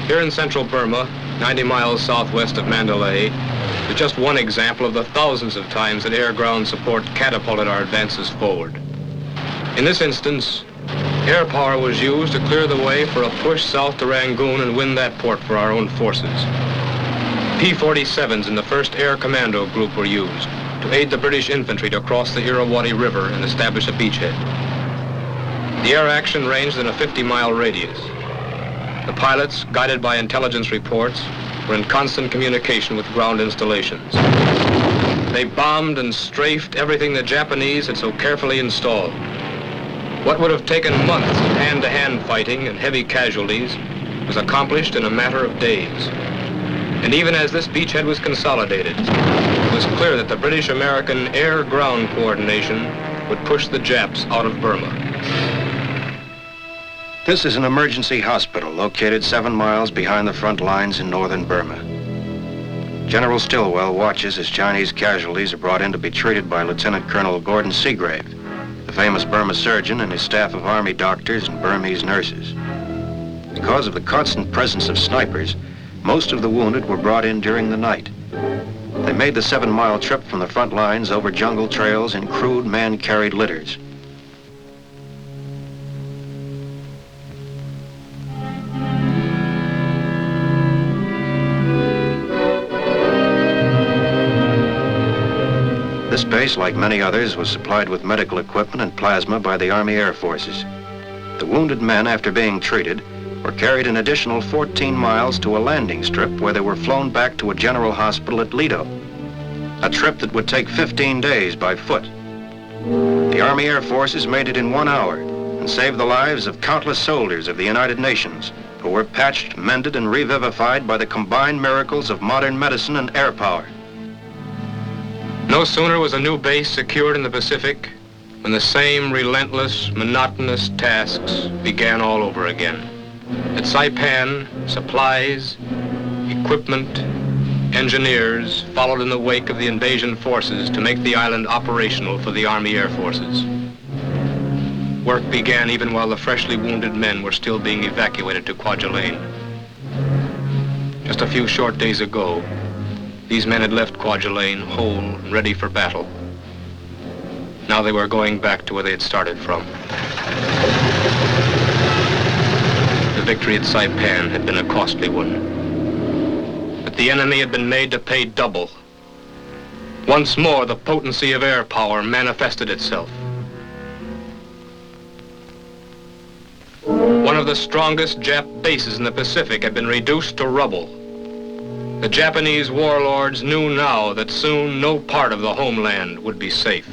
Here in central Burma, 90 miles southwest of Mandalay, is just one example of the thousands of times that air-ground support catapulted our advances forward. In this instance, air power was used to clear the way for a push south to Rangoon and win that port for our own forces. P-47s in the 1st Air Commando Group were used to aid the British infantry to cross the Irrawaddy River and establish a beachhead. The air action ranged in a 50-mile radius. The pilots, guided by intelligence reports, were in constant communication with ground installations. They bombed and strafed everything the Japanese had so carefully installed. What would have taken months of hand-to-hand fighting and heavy casualties was accomplished in a matter of days. And even as this beachhead was consolidated, it was clear that the British-American air-ground coordination would push the Japs out of Burma. This is an emergency hospital located 7 miles behind the front lines in northern Burma. General Stilwell watches as Chinese casualties are brought in to be treated by Lieutenant Colonel Gordon Seagrave, the famous Burma surgeon, and his staff of Army doctors and Burmese nurses. Because of the constant presence of snipers, most of the wounded were brought in during the night. They made the 7-mile trip from the front lines over jungle trails in crude man-carried litters. This base, like many others, was supplied with medical equipment and plasma by the Army Air Forces. The wounded men, after being treated, were carried an additional 14 miles to a landing strip where they were flown back to a general hospital at Lido, a trip that would take 15 days by foot. The Army Air Forces made it in 1 hour and saved the lives of countless soldiers of the United Nations who were patched, mended, and revivified by the combined miracles of modern medicine and air power. No sooner was a new base secured in the Pacific when the same relentless, monotonous tasks began all over again. At Saipan, supplies, equipment, engineers followed in the wake of the invasion forces to make the island operational for the Army Air Forces. Work began even while the freshly wounded men were still being evacuated to Kwajalein. Just a few short days ago, these men had left Kwajalein whole and ready for battle. Now they were going back to where they had started from. The victory at Saipan had been a costly one. But the enemy had been made to pay double. Once more, the potency of air power manifested itself. One of the strongest Jap bases in the Pacific had been reduced to rubble. The Japanese warlords knew now that soon no part of the homeland would be safe.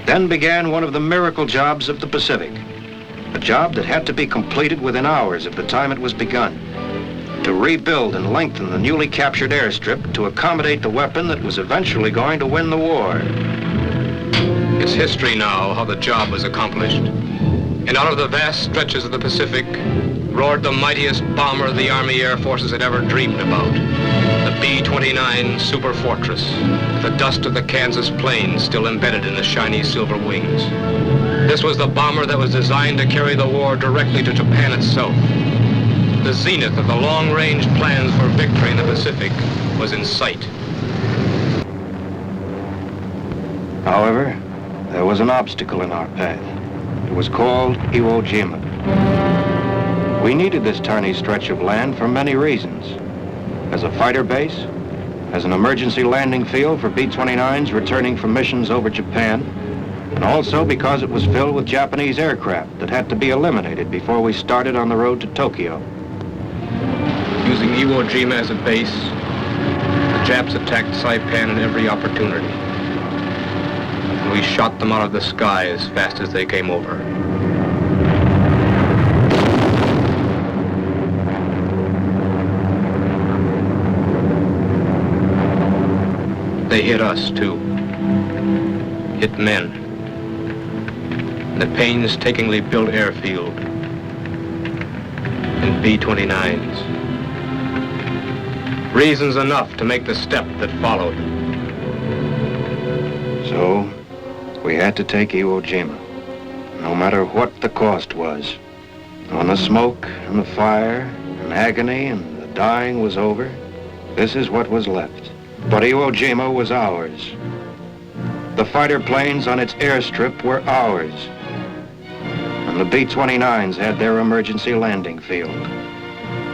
Then began one of the miracle jobs of the Pacific, a job that had to be completed within hours of the time it was begun, to rebuild and lengthen the newly captured airstrip to accommodate the weapon that was eventually going to win the war. It's history now how the job was accomplished. And out of the vast stretches of the Pacific roared the mightiest bomber the Army Air Forces had ever dreamed about, the B-29 Super Fortress, with the dust of the Kansas plains still embedded in the shiny silver wings. This was the bomber that was designed to carry the war directly to Japan itself. the zenith of the long-range plans for victory in the Pacific was in sight. However, there was an obstacle in our path. It was called Iwo Jima. We needed this tiny stretch of land for many reasons. As a fighter base, as an emergency landing field for B-29s returning from missions over Japan, and also because it was filled with Japanese aircraft that had to be eliminated before we started on the road to Tokyo. Using Iwo Jima as a base, the Japs attacked Saipan at every opportunity. And we shot them out of the sky as fast as they came over. They hit us, too. Hit men. The painstakingly built airfield. And B-29s. Reasons enough to make the step that followed. So, we had to take Iwo Jima, no matter what the cost was. When the smoke and the fire and agony and the dying was over, this is what was left. But Iwo Jima was ours. The fighter planes on its airstrip were ours. And the B-29s had their emergency landing field.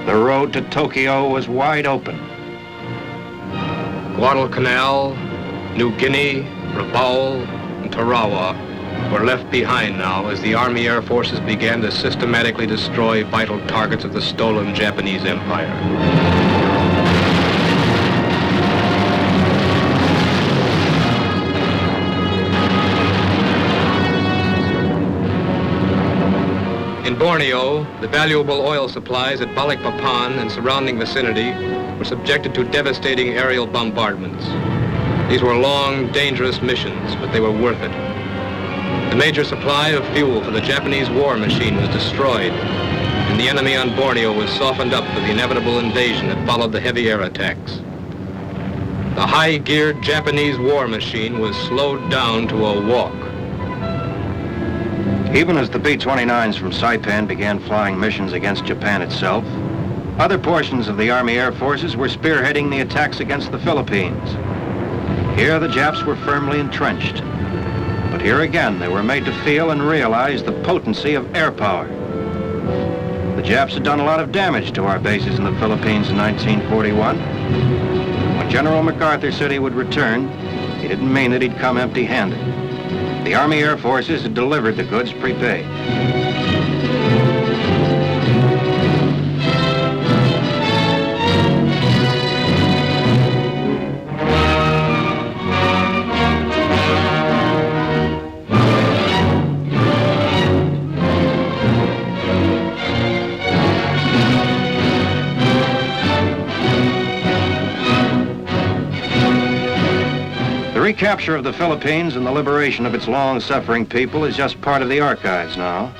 The road to Tokyo was wide open. Guadalcanal, New Guinea, Rabaul, and Tarawa were left behind now as the Army Air Forces began to systematically destroy vital targets of the stolen Japanese Empire. In Borneo, the valuable oil supplies at Balikpapan and surrounding vicinity were subjected to devastating aerial bombardments. These were long, dangerous missions, but they were worth it. The major supply of fuel for the Japanese war machine was destroyed, and the enemy on Borneo was softened up for the inevitable invasion that followed the heavy air attacks. The high-geared Japanese war machine was slowed down to a walk. Even as the B-29s from Saipan began flying missions against Japan itself, other portions of the Army Air Forces were spearheading the attacks against the Philippines. Here the Japs were firmly entrenched. But here again they were made to feel and realize the potency of air power. The Japs had done a lot of damage to our bases in the Philippines in 1941. When General MacArthur said he would return, he didn't mean that he'd come empty-handed. The Army Air Forces had delivered the goods prepaid. The recapture of the Philippines and the liberation of its long-suffering people is just part of the archives now.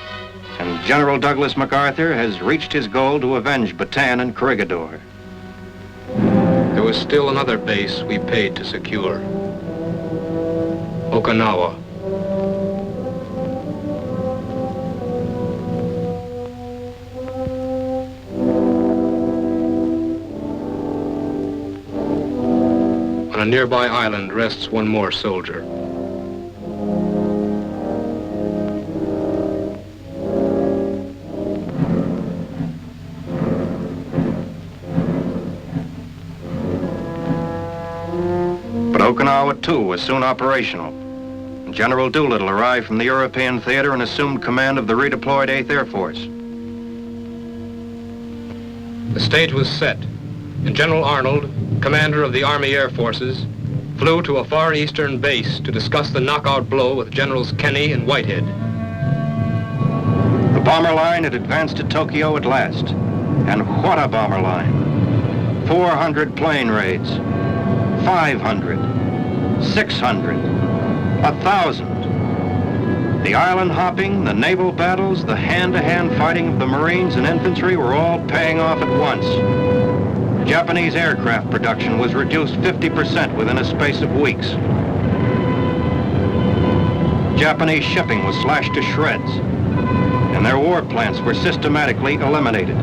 And General Douglas MacArthur has reached his goal to avenge Bataan and Corregidor. There was still another base we paid to secure. Okinawa. On a nearby island rests one more soldier. But Okinawa, too, was soon operational. General Doolittle arrived from the European theater and assumed command of the redeployed 8th Air Force. The stage was set, and General Arnold, commander of the Army Air Forces, flew to a far eastern base to discuss the knockout blow with Generals Kenny and Whitehead. The bomber line had advanced to Tokyo at last. And what a bomber line. 400 plane raids. 500. 600. 1,000. The island hopping, the naval battles, the hand-to-hand fighting of the Marines and infantry were all paying off at once. Japanese aircraft production was reduced 50% within a space of weeks. Japanese shipping was slashed to shreds, and their war plants were systematically eliminated.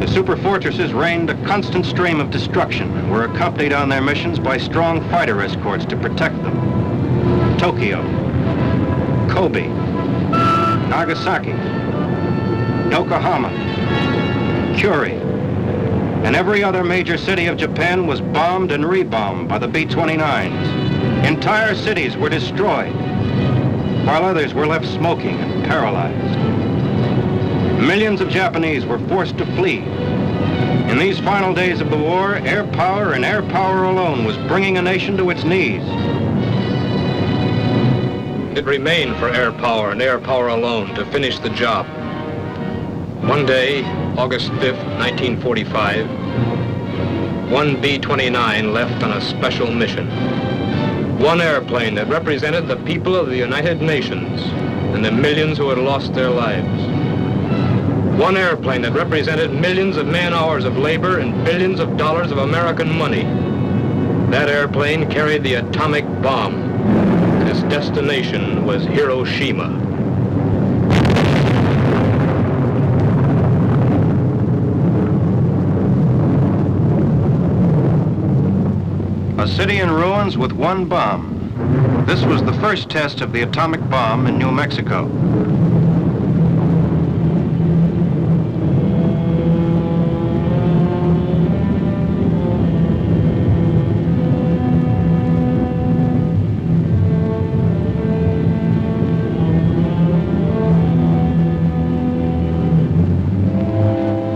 The super fortresses rained a constant stream of destruction and were accompanied on their missions by strong fighter escorts to protect them. Tokyo, Kobe, Nagasaki, Yokohama, Curie, and every other major city of Japan was bombed and rebombed by the B-29s. Entire cities were destroyed, while others were left smoking and paralyzed. Millions of Japanese were forced to flee. In these final days of the war, air power and air power alone was bringing a nation to its knees. It remained for air power and air power alone to finish the job. One day, August 5th, 1945, one B-29 left on a special mission. One airplane that represented the people of the United Nations and the millions who had lost their lives. One airplane that represented millions of man-hours of labor and billions of dollars of American money. That airplane carried the atomic bomb, and its destination was Hiroshima. A city in ruins with one bomb. This was the first test of the atomic bomb in New Mexico.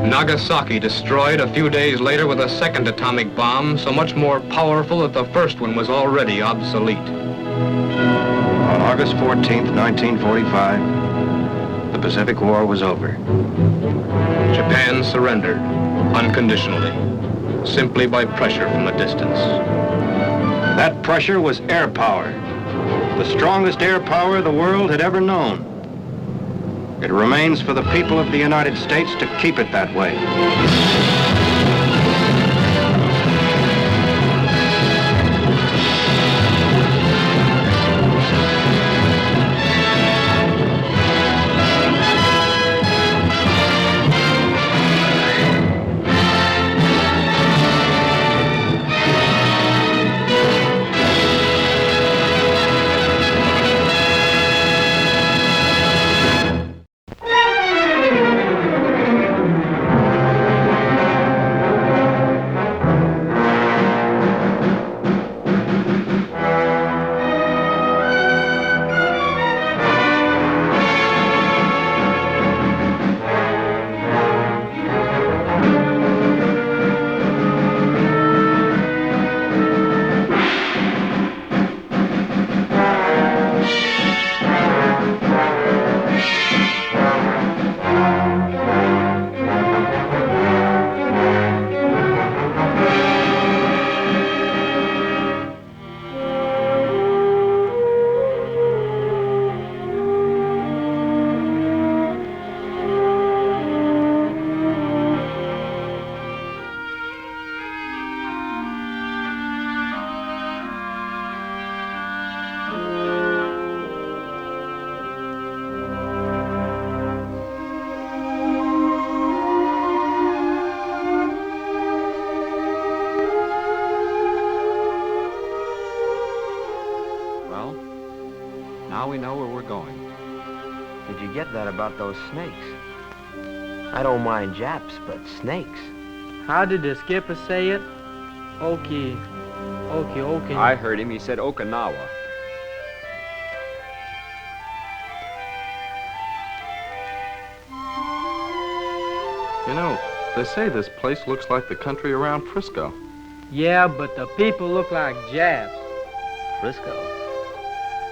Nagasaki destroyed a few days later with a second atomic bomb, so much more powerful that the first one was already obsolete. On August 14th, 1945, the Pacific War was over. Japan surrendered unconditionally, simply by pressure from a distance. That pressure was air power, the strongest air power the world had ever known. It remains for the people of the United States to keep it that way. Now we know where we're going. Did you get that about those snakes? I don't mind Japs, but snakes. How did the skipper say it? Oki. I heard him. He said Okinawa. You know, they say this place looks like the country around Frisco. Yeah, but the people look like Japs. Frisco?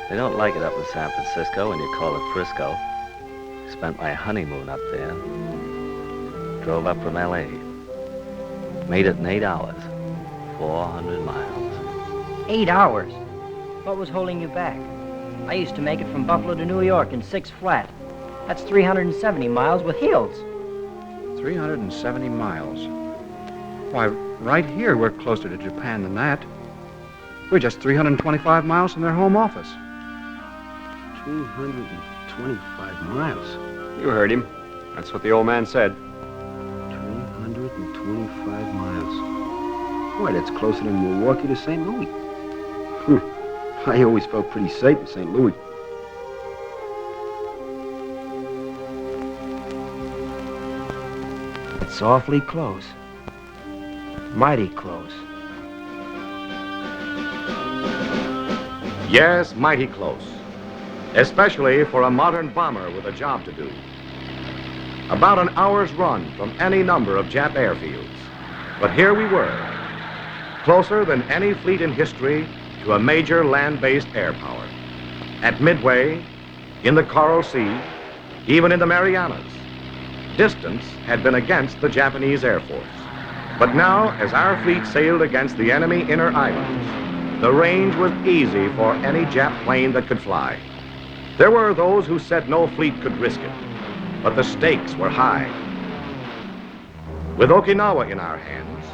They don't like it up in San Francisco when you call it Frisco. Spent my honeymoon up there. Drove up from L.A. Made it in 8 hours. 400 miles. 8 hours? What was holding you back? I used to make it from Buffalo to New York in 6 flat. That's 370 miles with hills. 370 miles. Why, right here we're closer to Japan than that. We're just 325 miles from their home office. 325 miles. You heard him. That's what the old man said. 325 25 miles. Boy, that's closer than Milwaukee to St. Louis. I always felt pretty safe in St. Louis. It's awfully close. Mighty close. Yes, mighty close. Especially for a modern bomber with a job to do. About an hour's run from any number of Jap airfields. But here we were, closer than any fleet in history to a major land-based air power. At Midway, in the Coral Sea, even in the Marianas, distance had been against the Japanese Air Force. But now, as our fleet sailed against the enemy inner islands, the range was easy for any Jap plane that could fly. There were those who said no fleet could risk it, but the stakes were high. With Okinawa in our hands,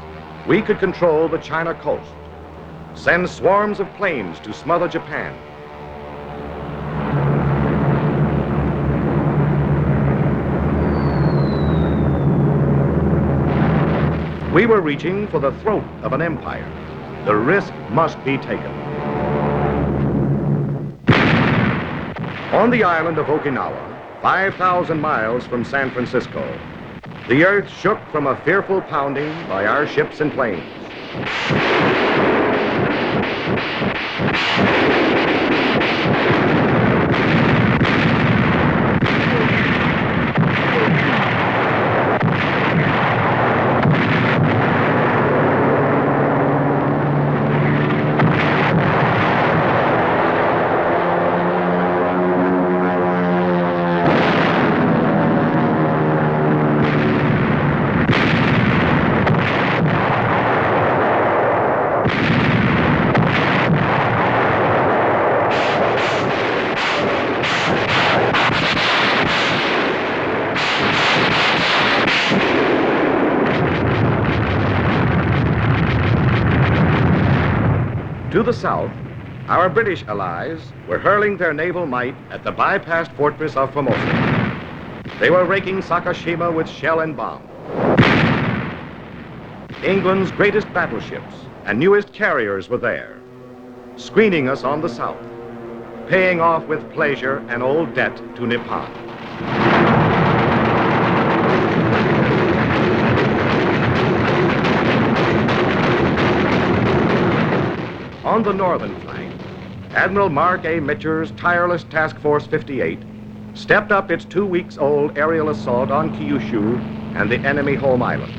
we could control the China coast, send swarms of planes to smother Japan. We were reaching for the throat of an empire. The risk must be taken. On the island of Okinawa, 5,000 miles from San Francisco, the earth shook from a fearful pounding by our ships and planes. To the south, our British allies were hurling their naval might at the bypassed fortress of Formosa. They were raking Sakashima with shell and bomb. England's greatest battleships and newest carriers were there, screening us on the south, paying off with pleasure an old debt to Nippon. On the northern flank, Admiral Mark A. Mitcher's tireless Task Force 58 stepped up its 2-week-old aerial assault on Kyushu and the enemy home islands.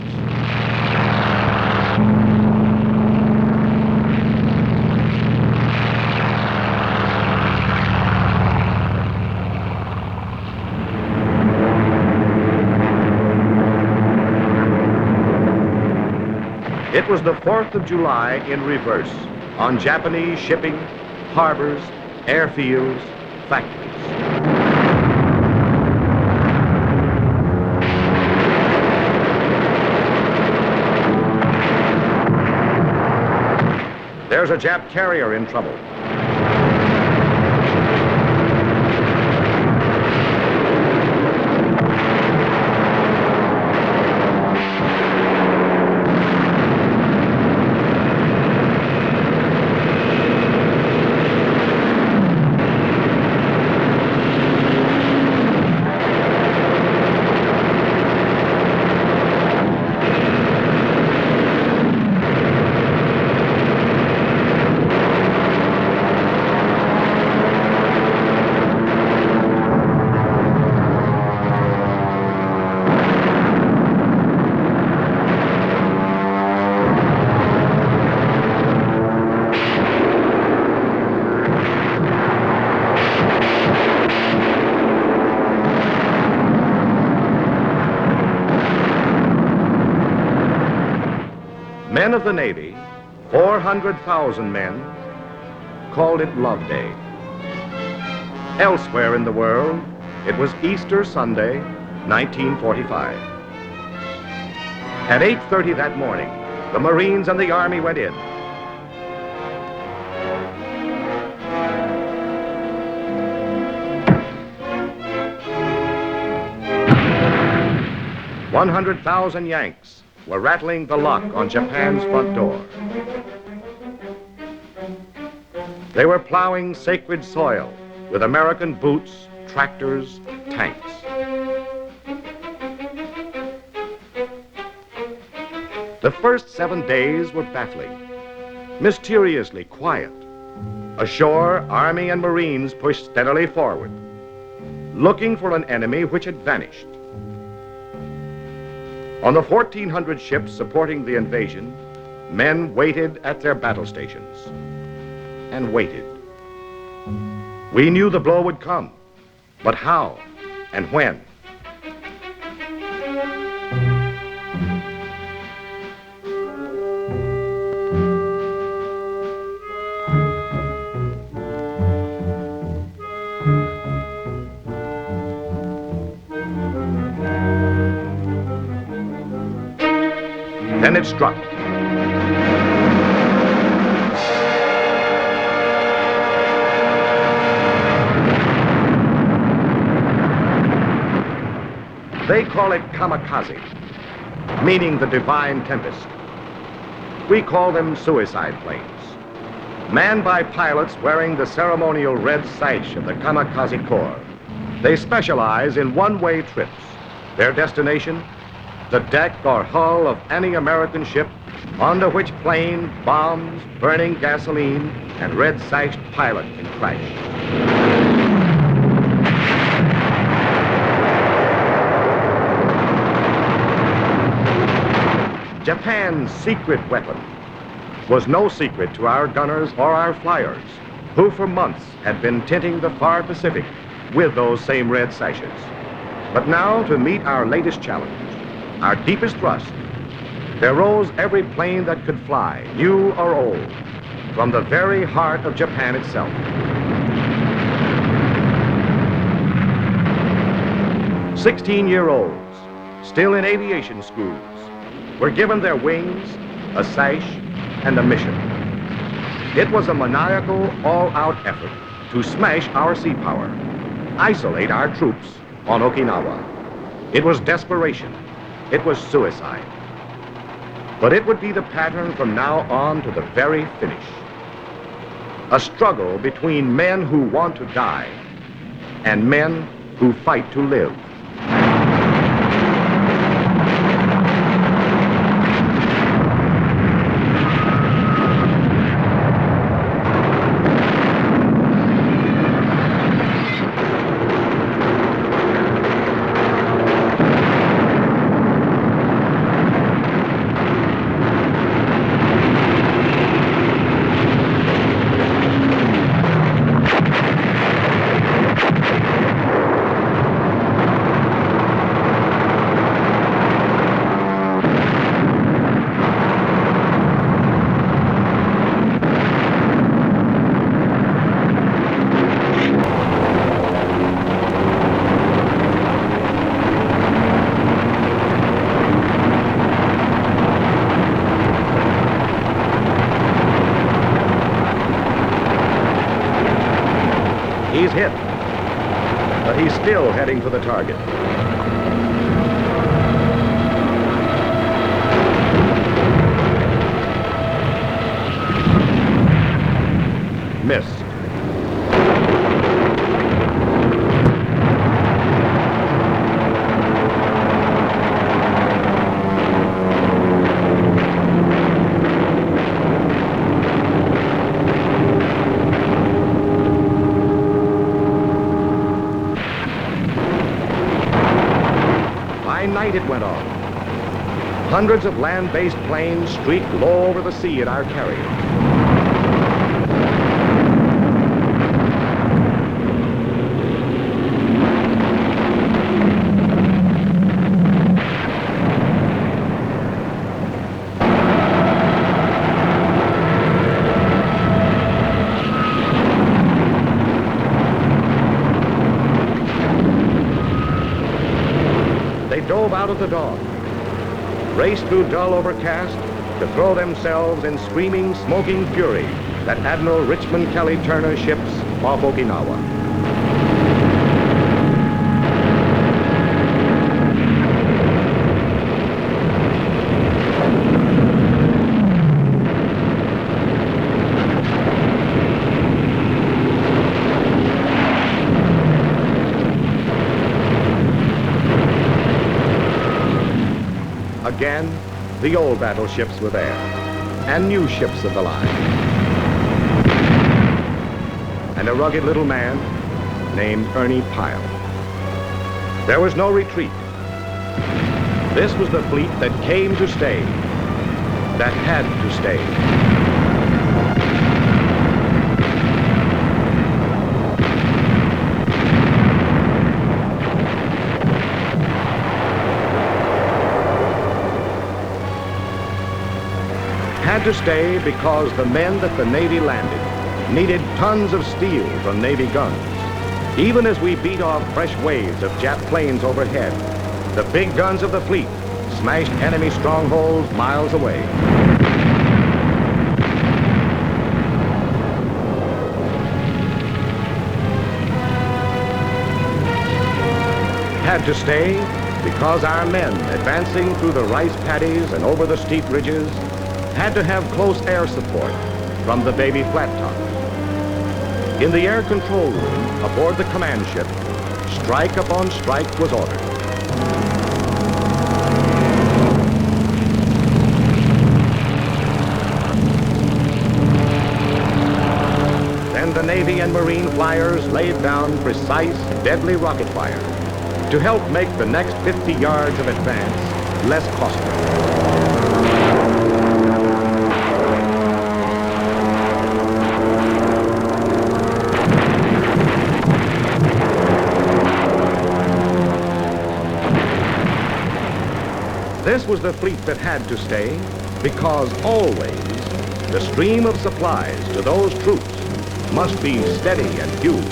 It was the 4th of July in reverse, on Japanese shipping, harbors, airfields, factories. There's a Jap carrier in trouble. Men of the Navy, 400,000 men, called it Love Day. Elsewhere in the world, it was Easter Sunday, 1945. At 8:30 that morning, the Marines and the Army went in. "100,000 Yanks were rattling the lock on Japan's front door. They were plowing sacred soil with American boots, tractors, tanks. The first 7 days were baffling, mysteriously quiet. Ashore, Army and Marines pushed steadily forward, looking for an enemy which had vanished. On the 1,400 ships supporting the invasion, men waited at their battle stations and waited. We knew the blow would come, but how and when? Then it struck. They call it kamikaze, meaning the divine tempest. We call them suicide planes, manned by pilots wearing the ceremonial red sash of the kamikaze corps. They specialize in one-way trips. Their destination, the deck or hull of any American ship onto which plane, bombs, burning gasoline, and red-sashed pilot can crash. Japan's secret weapon was no secret to our gunners or our flyers, who for months had been tinting the far Pacific with those same red sashes. But now, to meet our latest challenge, our deepest thrust, there rose every plane that could fly, new or old, from the very heart of Japan itself. "16-year-olds, still in aviation schools, were given their wings, a sash, and a mission. It was a maniacal, all-out effort to smash our sea power, isolate our troops on Okinawa. It was desperation. It was suicide. But it would be the pattern from now on to the very finish. A struggle between men who want to die and men who fight to live. He's hit, but he's still heading for the target. Missed. By night it went on. Hundreds of land-based planes streaked low over the sea at our carrier. They dove out of the dawn, raced through dull overcast to throw themselves in screaming, smoking fury at Admiral Richmond Kelly Turner's ships off Okinawa. Again, the old battleships were there, and new ships of the line. And a rugged little man named Ernie Pyle. There was no retreat. This was the fleet that came to stay, that had to stay. Had to stay because the men that the Navy landed needed tons of steel from Navy guns. Even as we beat off fresh waves of Jap planes overhead, the big guns of the fleet smashed enemy strongholds miles away. Had to stay because our men advancing through the rice paddies and over the steep ridges had to have close air support from the baby flat tops. In the air control room aboard the command ship, strike upon strike was ordered. Then the Navy and Marine flyers laid down precise, deadly rocket fire to help make the next 50 yards of advance less costly. This was the fleet that had to stay because always the stream of supplies to those troops must be steady and huge.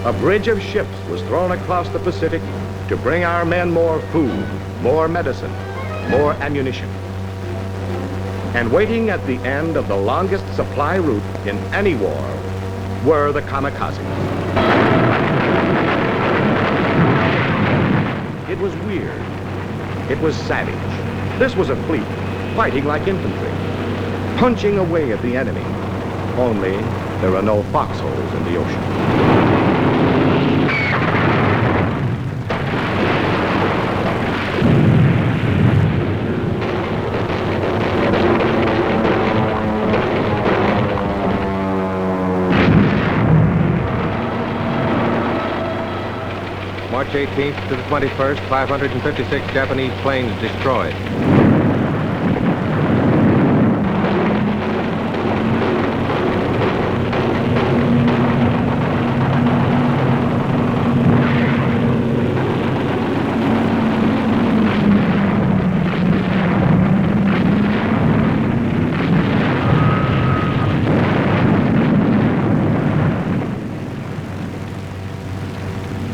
A bridge of ships was thrown across the Pacific to bring our men more food, more medicine, more ammunition. And waiting at the end of the longest supply route in any war were the kamikazes. It was weird. It was savage. This was a fleet fighting like infantry, punching away at the enemy. Only there are no foxholes in the ocean. March 18th to the 21st, 556 Japanese planes destroyed.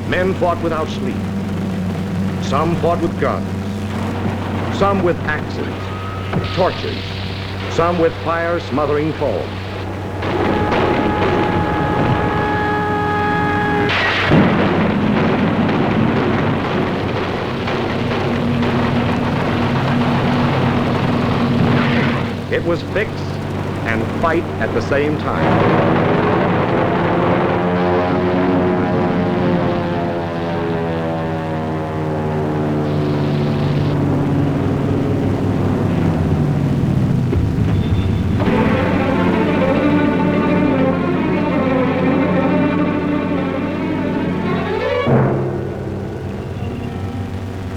Men fought without sleep. Some fought with guns. Some with axes, torches. Some with fire-smothering foam. It was fix and fight at the same time.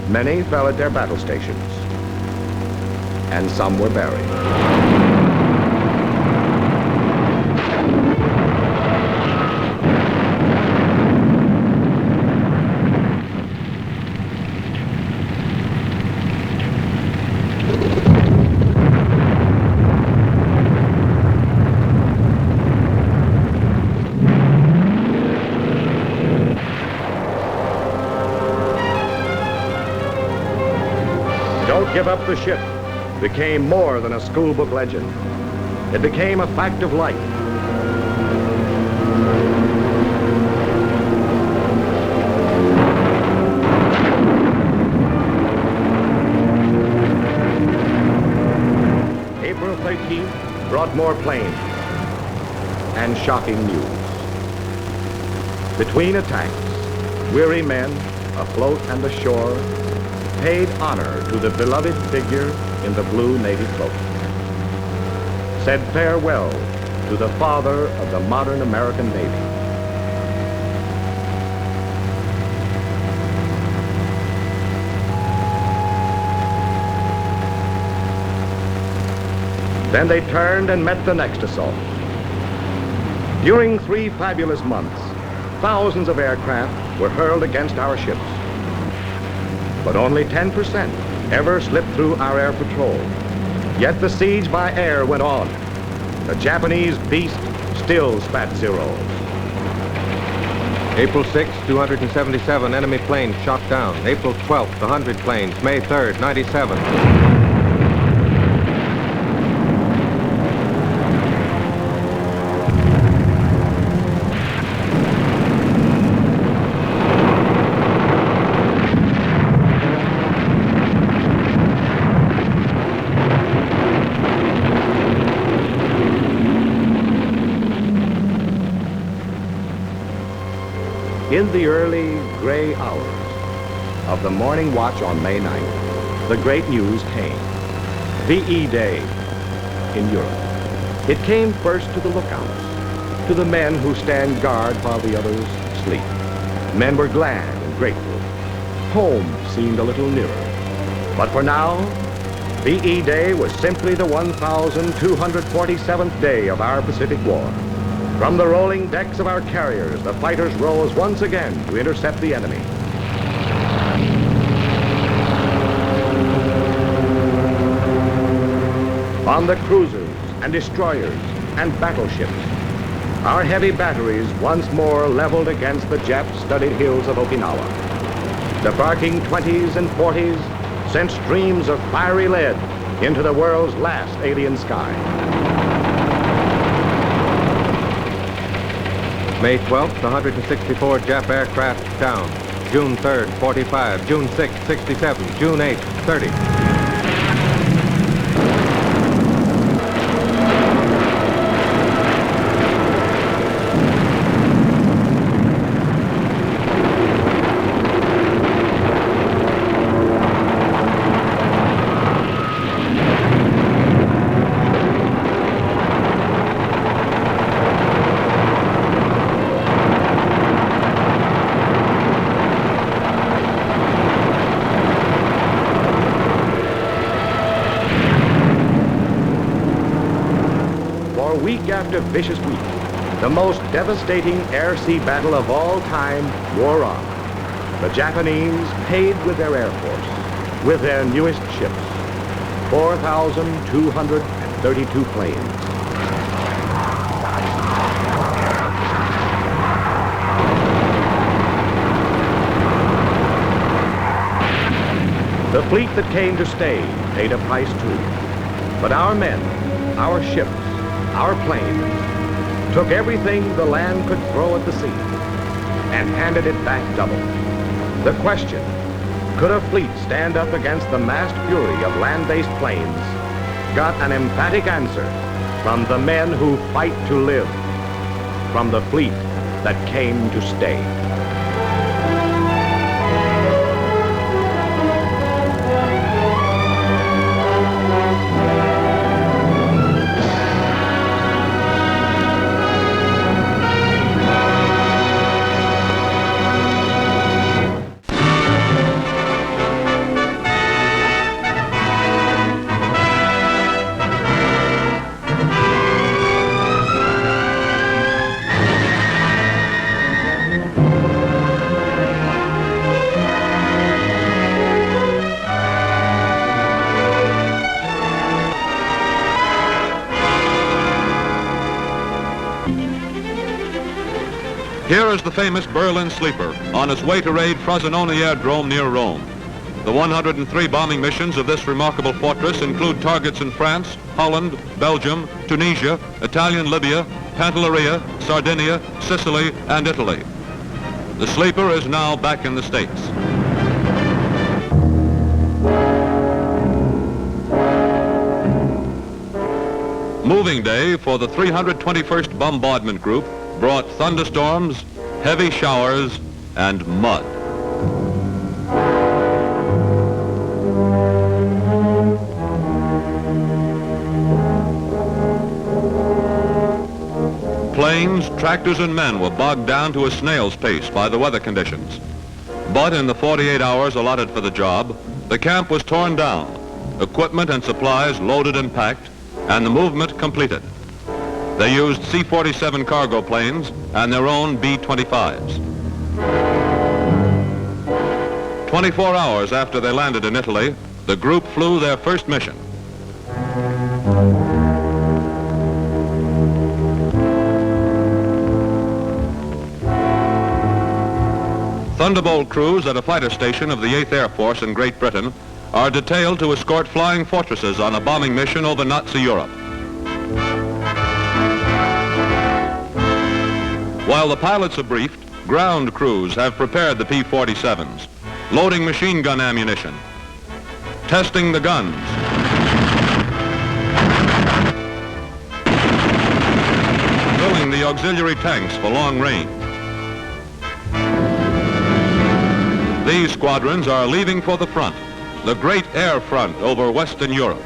Many fell at their battle stations, and some were buried. Don't Give Up the Ship became more than a schoolbook legend. It became a fact of life. April 13th brought more planes and shocking news. Between attacks, weary men afloat and ashore paid honor to the beloved figure in the blue Navy cloak, said farewell to the father of the modern American Navy. Then they turned and met the next assault. During 3 fabulous months, thousands of aircraft were hurled against our ships. But only 10% ever slipped through our air patrol. Yet the siege by air went on. The Japanese beast still spat zeros. April 6th, 277 enemy planes shot down. April 12th, 100 planes. May 3rd, 97. In the early gray hours of the morning watch on May 9th, the great news came. VE Day in Europe. It came first to the lookouts, to the men who stand guard while the others sleep. Men were glad and grateful. Home seemed a little nearer. But for now, VE Day was simply the 1,247th day of our Pacific War. From the rolling decks of our carriers, the fighters rose once again to intercept the enemy. On the cruisers and destroyers and battleships, our heavy batteries once more leveled against the Jap-studded hills of Okinawa. The barking 20s and 40s sent streams of fiery lead into the world's last alien sky. May 12th, 164 Jap aircraft down. June 3rd, 45. June 6th, 67. June 8th, 30. Week after vicious week, the most devastating air-sea battle of all time wore on. The Japanese paid with their Air Force, with their newest ships, 4,232 planes. The fleet that came to stay paid a price too. But our men, our ships, our planes took everything the land could throw at the sea and handed it back double. The question, could a fleet stand up against the massed fury of land-based planes, got an emphatic answer from the men who fight to live, from the fleet that came to stay. Here is the famous Berlin Sleeper on its way to raid Frosinone Aerodrome near Rome. The 103 bombing missions of this remarkable fortress include targets in France, Holland, Belgium, Tunisia, Italian Libya, Pantelleria, Sardinia, Sicily, and Italy. The Sleeper is now back in the States. Moving day for the 321st Bombardment Group brought thunderstorms, heavy showers, and mud. trains, tractors, and men were bogged down to a snail's pace by the weather conditions. But in the 48 hours allotted for the job, the camp was torn down, equipment and supplies loaded and packed, and the movement completed. They used C-47 cargo planes and their own B-25s. 24 hours after they landed in Italy, the group flew their first mission. Thunderbolt crews at a fighter station of the 8th Air Force in Great Britain are detailed to escort flying fortresses on a bombing mission over Nazi Europe. While the pilots are briefed, ground crews have prepared the P-47s, loading machine gun ammunition, testing the guns, filling the auxiliary tanks for long range. These squadrons are leaving for the front, the great air front over Western Europe.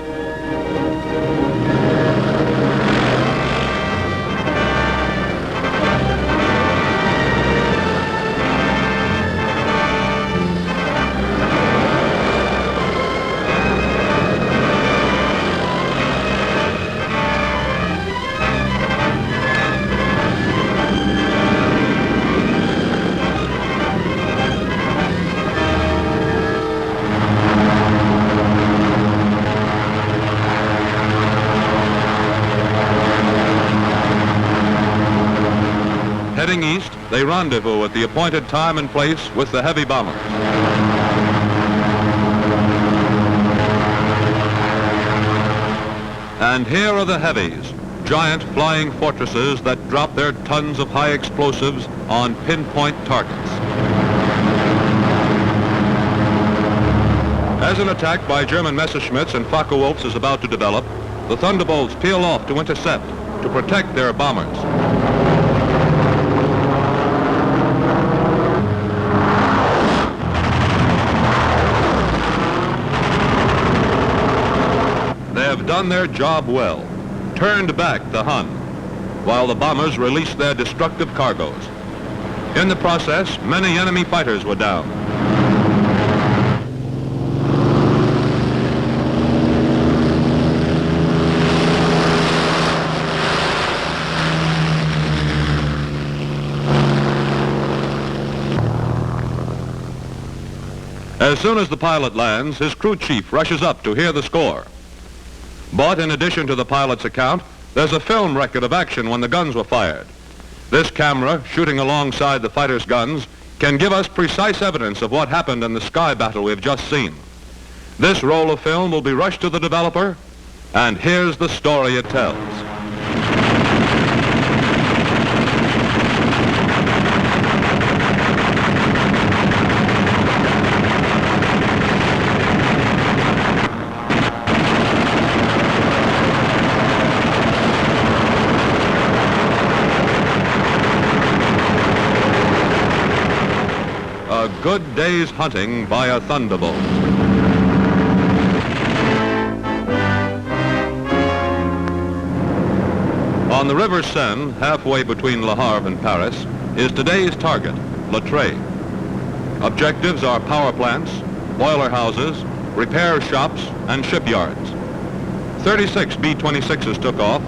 Heading east, they rendezvous at the appointed time and place with the heavy bombers. And here are the heavies, giant flying fortresses that drop their tons of high explosives on pinpoint targets. As an attack by German Messerschmitts and Focke-Wulfs is about to develop, the Thunderbolts peel off to intercept, to protect their bombers. Have done their job well, turned back the Hun, while the bombers released their destructive cargoes. In the process, many enemy fighters were down. As soon as the pilot lands, his crew chief rushes up to hear the score. But in addition to the pilot's account, there's a film record of action when the guns were fired. This camera, shooting alongside the fighters' guns, can give us precise evidence of what happened in the sky battle we've just seen. This roll of film will be rushed to the developer, and here's the story it tells. A good day's hunting by a Thunderbolt. On the River Seine, halfway between Le Havre and Paris, is today's target, Le Trait. Objectives are power plants, boiler houses, repair shops, and shipyards. 36 B-26s took off,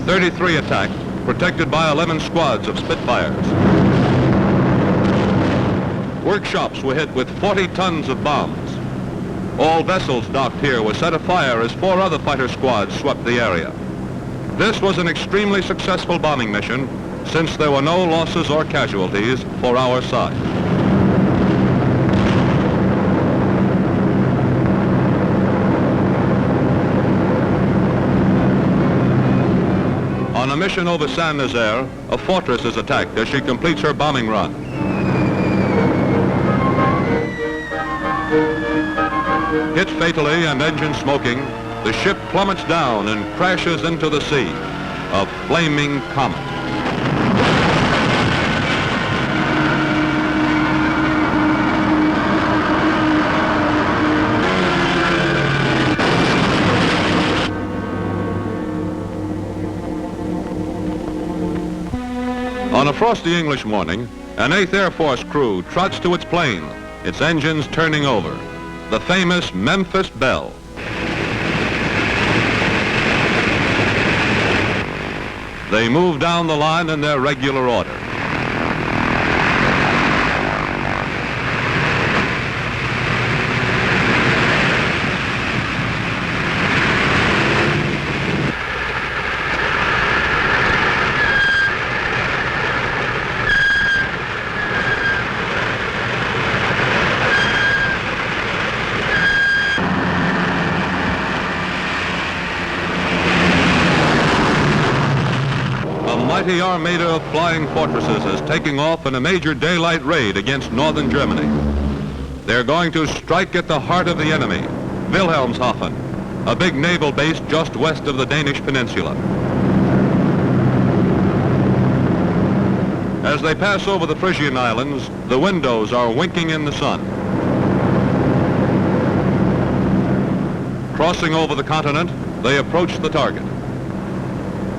33 attacked, protected by 11 squads of Spitfires. Workshops were hit with 40 tons of bombs. All vessels docked here were set afire as 4 other fighter squads swept the area. This was an extremely successful bombing mission, since there were no losses or casualties for our side. On a mission over Saint-Nazaire, a fortress is attacked as she completes her bombing run. Hit fatally and engine smoking, the ship plummets down and crashes into the sea, a flaming comet. frosty English morning, an 8th Air Force crew trots to its plane, its engines turning over. The famous Memphis Belle. They move down the line in their regular order. A mighty armada of flying fortresses is taking off in a major daylight raid against northern Germany. They're going to strike at the heart of the enemy, Wilhelmshaven, a big naval base just west of the Danish peninsula. As they pass over the Frisian Islands, the windows are winking in the sun. Crossing over the continent, they approach the target.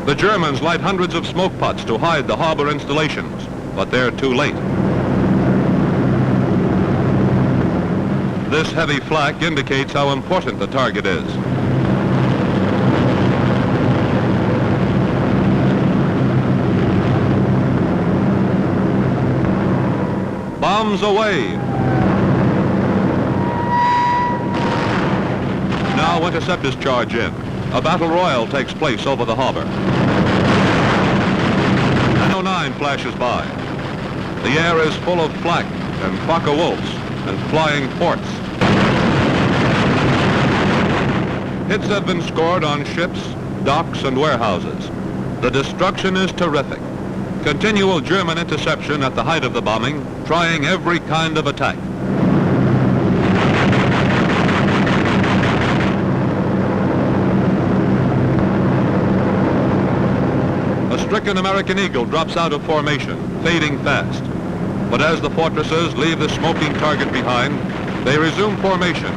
The Germans light hundreds of smoke pots to hide the harbor installations, but they're too late. This heavy flak indicates how important the target is. Bombs away! Now interceptors charge in. A battle royal takes place over the harbor. 909 flashes by. The air is full of flak and Focke-Wulfs and flying forts. Hits have been scored on ships, docks, and warehouses. The destruction is terrific. Continual German interception at the height of the bombing, trying every kind of attack. A stricken American Eagle drops out of formation, fading fast. But as the fortresses leave the smoking target behind, they resume formation,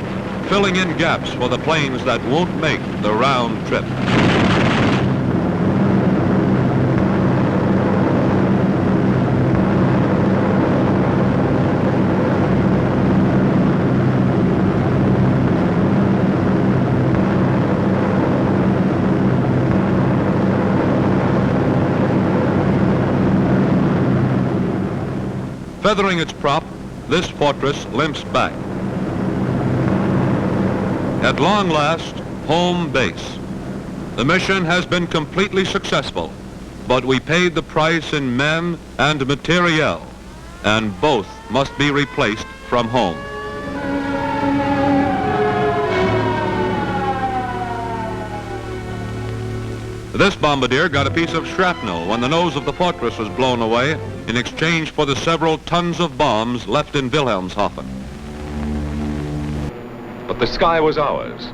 filling in gaps for the planes that won't make the round trip. Feathering its prop, this fortress limps back. At long last, home base. The mission has been completely successful, but we paid the price in men and materiel, and both must be replaced from home. This bombardier got a piece of shrapnel when the nose of the fortress was blown away in exchange for the several tons of bombs left in Wilhelmshaven. But the sky was ours.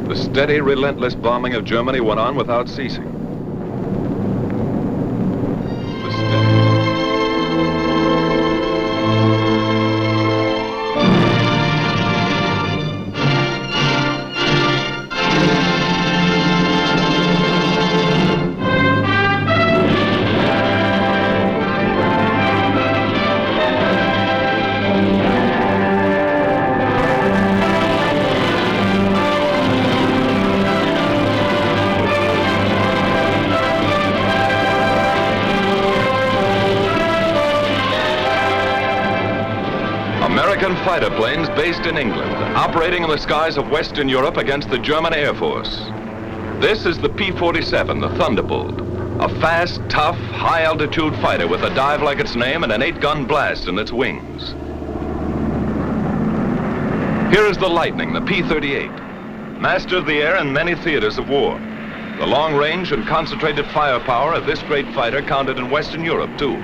The steady, relentless bombing of Germany went on without ceasing. American fighter planes based in England, operating in the skies of Western Europe against the German Air Force. This is the P-47, the Thunderbolt, a fast, tough, high-altitude fighter with a dive like its name and an 8-gun blast in its wings. Here is the Lightning, the P-38, master of the air in many theaters of war. The long range and concentrated firepower of this great fighter counted in Western Europe, too.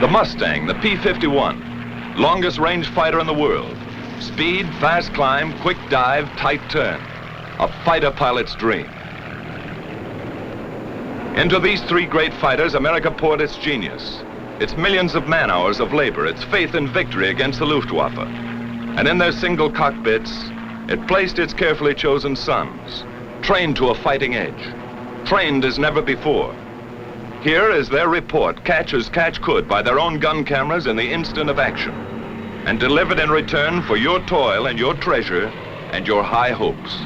The Mustang, the P-51, longest range fighter in the world. Speed, fast climb, quick dive, tight turn. A fighter pilot's dream. Into these three great fighters, America poured its genius, its millions of man-hours of labor, its faith in victory against the Luftwaffe. And in their single cockpits, it placed its carefully chosen sons, trained to a fighting edge. trained as never before. Here is their report, catch as catch could by their own gun cameras in the instant of action, and delivered in return for your toil and your treasure and your high hopes.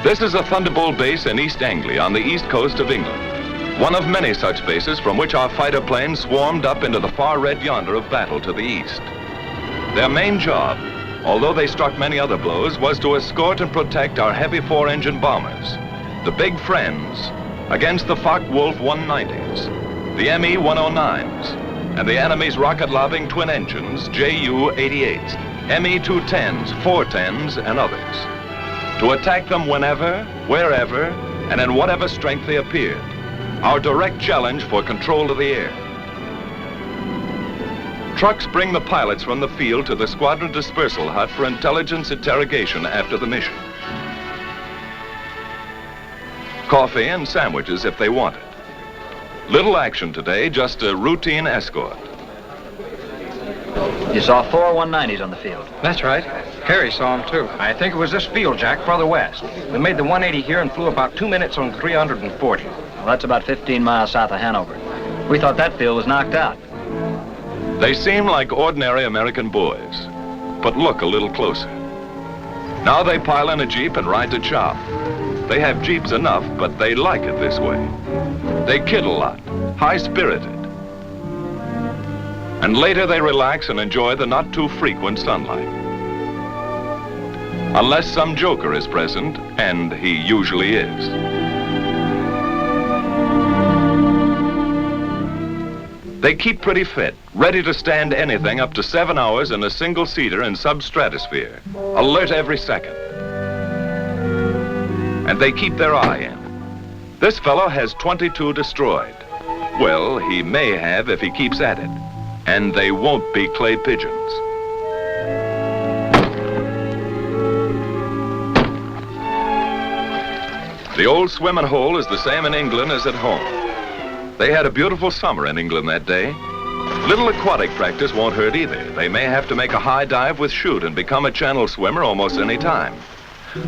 This is a Thunderbolt base in East Anglia on the east coast of England. One of many such bases from which our fighter planes swarmed up into the far red yonder of battle to the east. Their main job, although they struck many other blows, was to escort and protect our heavy 4-engine bombers, the big friends, against the Focke-Wulf 190s, the ME 109s, and the enemy's rocket-lobbing twin engines, JU-88s, ME 210s, 410s, and others, to attack them whenever, wherever, and in whatever strength they appeared. Our direct challenge for control of the air. Trucks bring the pilots from the field to the squadron dispersal hut for intelligence interrogation after the mission. Coffee and sandwiches if they want it. Little action today, just a routine escort. You saw 4 190s on the field. That's right. Kerry saw them, too. I think it was this field, Jack, further west. We made the 180 here and flew about 2 minutes on 340. Well, that's about 15 miles south of Hanover. We thought that field was knocked out. They seem like ordinary American boys, but look a little closer. Now they pile in a Jeep and ride to chop. They have Jeeps enough, but they like it this way. They kid a lot, high-spirited. And later they relax and enjoy the not too frequent sunlight. Unless some joker is present, and he usually is. They keep pretty fit, ready to stand anything up to 7 hours in a single-seater in substratosphere, alert every second. And they keep their eye in. This fellow has 22 destroyed. Well, he may have if he keeps at it. And they won't be clay pigeons. The old swimming hole is the same in England as at home. They had a beautiful summer in England that day. Little aquatic practice won't hurt either. They may have to make a high dive with chute and become a channel swimmer almost any time.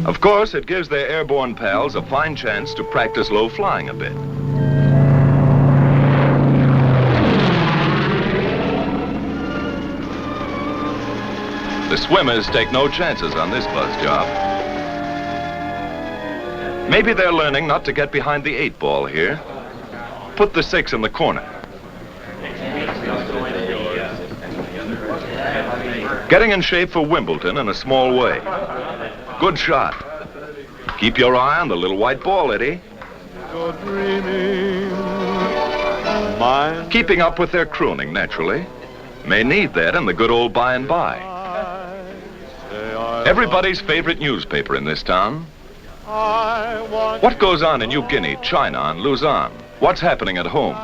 Of course, it gives their airborne pals a fine chance to practice low flying a bit. The swimmers take no chances on this buzz job. Maybe they're learning not to get behind the 8 ball here. Put the 6 in the corner. Getting in shape for Wimbledon in a small way. Good shot. Keep your eye on the little white ball, Eddie. Keeping up with their crooning, naturally. May need that in the good old by and by. Everybody's favorite newspaper in this town. What goes on in New Guinea, China, and Luzon? What's happening at home?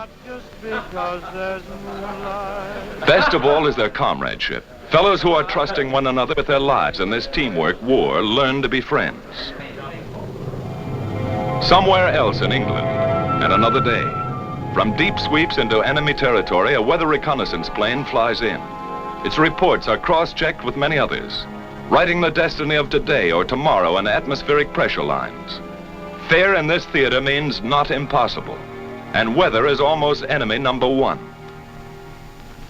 Best of all is their comradeship. Fellows who are trusting one another with their lives in this teamwork war learn to be friends. Somewhere else in England, and another day, from deep sweeps into enemy territory, a weather reconnaissance plane flies in. Its reports are cross-checked with many others, writing the destiny of today or tomorrow in atmospheric pressure lines. Fair in this theater means not impossible, and weather is almost enemy number 1.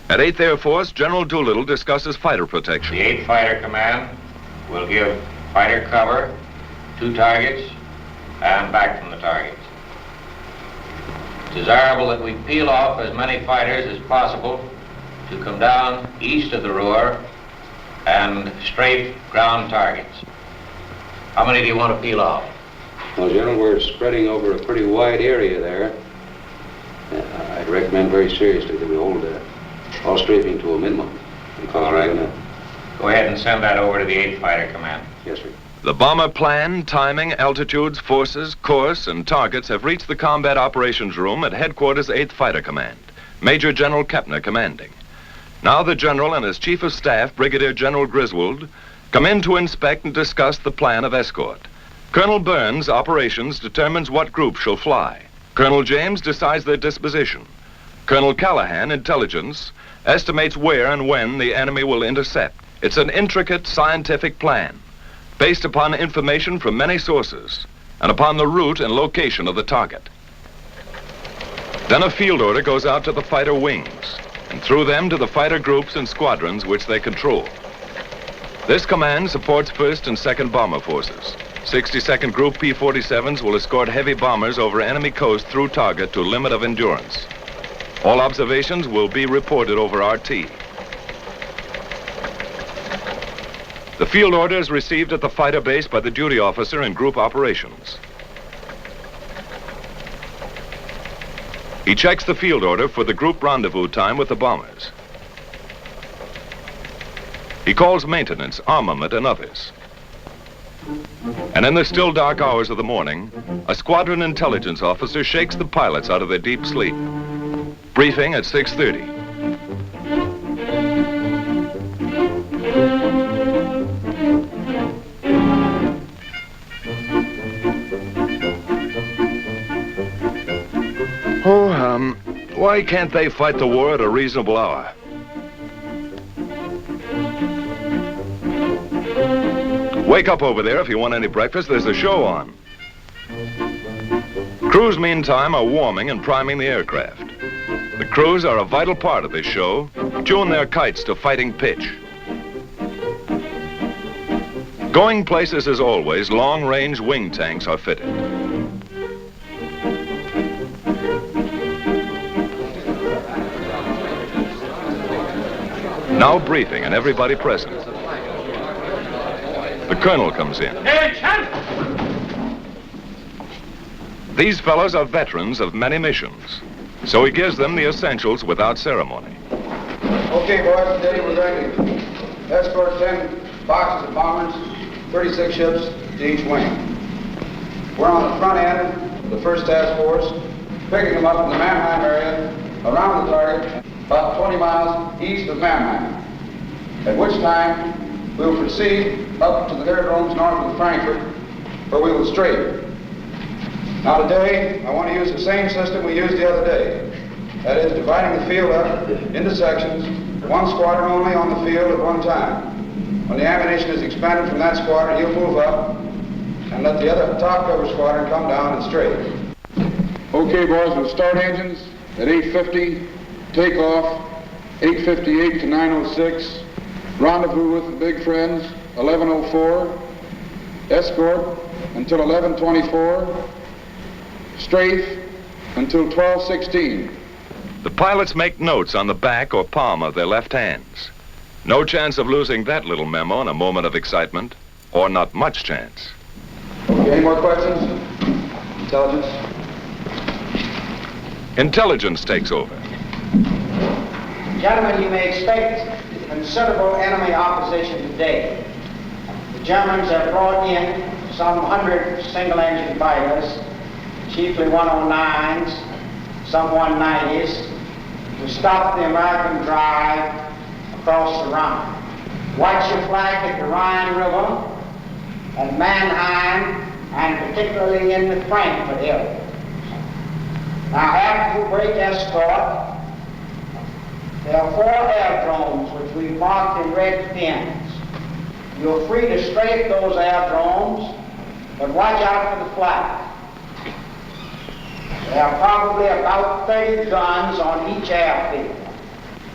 At 8th Air Force, General Doolittle discusses fighter protection. The 8th Fighter Command will give fighter cover, 2 targets, and back from the targets. It's desirable that we peel off as many fighters as possible to come down east of the Ruhr and straight ground targets. How many do you want to peel off? Well, General, we're spreading over a pretty wide area there. I'd recommend very seriously that we hold all strafing to a minimum. All right. Go ahead and send that over to the 8th Fighter Command. Yes, sir. The bomber plan, timing, altitudes, forces, course, and targets have reached the combat operations room at Headquarters 8th Fighter Command. Major General Kepner commanding. Now the General and his Chief of Staff, Brigadier General Griswold, come in to inspect and discuss the plan of escort. Colonel Burns, operations, determines what group shall fly. Colonel James decides their disposition. Colonel Callahan, intelligence, estimates where and when the enemy will intercept. It's an intricate scientific plan, based upon information from many sources, and upon the route and location of the target. Then a field order goes out to the fighter wings, and through them to the fighter groups and squadrons which they control. This command supports 1st and 2nd Bomber Forces. 62nd Group P-47s will escort heavy bombers over enemy coast through target to limit of endurance. All observations will be reported over RT. The field order is received at the fighter base by the duty officer in group operations. He checks the field order for the group rendezvous time with the bombers. He calls maintenance, armament, and others. And in the still dark hours of the morning, a squadron intelligence officer shakes the pilots out of their deep sleep. Briefing at 6:30. Why can't they fight the war at a reasonable hour? Wake up over there if you want any breakfast. There's a show on. Crews, meantime, are warming and priming the aircraft. The crews are a vital part of this show. Tune their kites to fighting pitch. Going places as always, long-range wing tanks are fitted. Now briefing and everybody present. The colonel comes in. These fellows are veterans of many missions, so he gives them the essentials without ceremony. Okay, boys, today we're going to escort 10 boxes of bombers, 36 ships to each wing. We're on the front end of the 1st Task Force, picking them up in the Mannheim area, around the target, about 20 miles east of Mannheim, at which time we will proceed up to the aerodromes north of Frankfurt, where we will straight. Now today, I want to use the same system we used the other day. That is, dividing the field up into sections, one squadron only on the field at one time. When the ammunition is expended from that squadron, you'll move up and let the other top cover squadron come down and straight. Okay, boys, we'll start engines at 8:50, take off 8:58 to 9:06, rendezvous with the big friends 11:04, escort until 11:24, strafe until 12:16. The pilots make notes on the back or palm of their left hands. No chance of losing that little memo in a moment of excitement, or not much chance. Okay, any more questions? Intelligence? Intelligence takes over. Gentlemen, you may expect considerable enemy opposition today. The Germans have brought in some 100 single-engine fighters, chiefly 109s, some 190s, to stop the American drive across the Rhine. Watch your flank at the Rhine River, at Mannheim, and particularly in the Frankfurt area. Now, after the break escort, there are 4 aerodromes which we've marked in red pins. You're free to strafe those aerodromes, but watch out for the flag. There are probably about 30 guns on each airfield.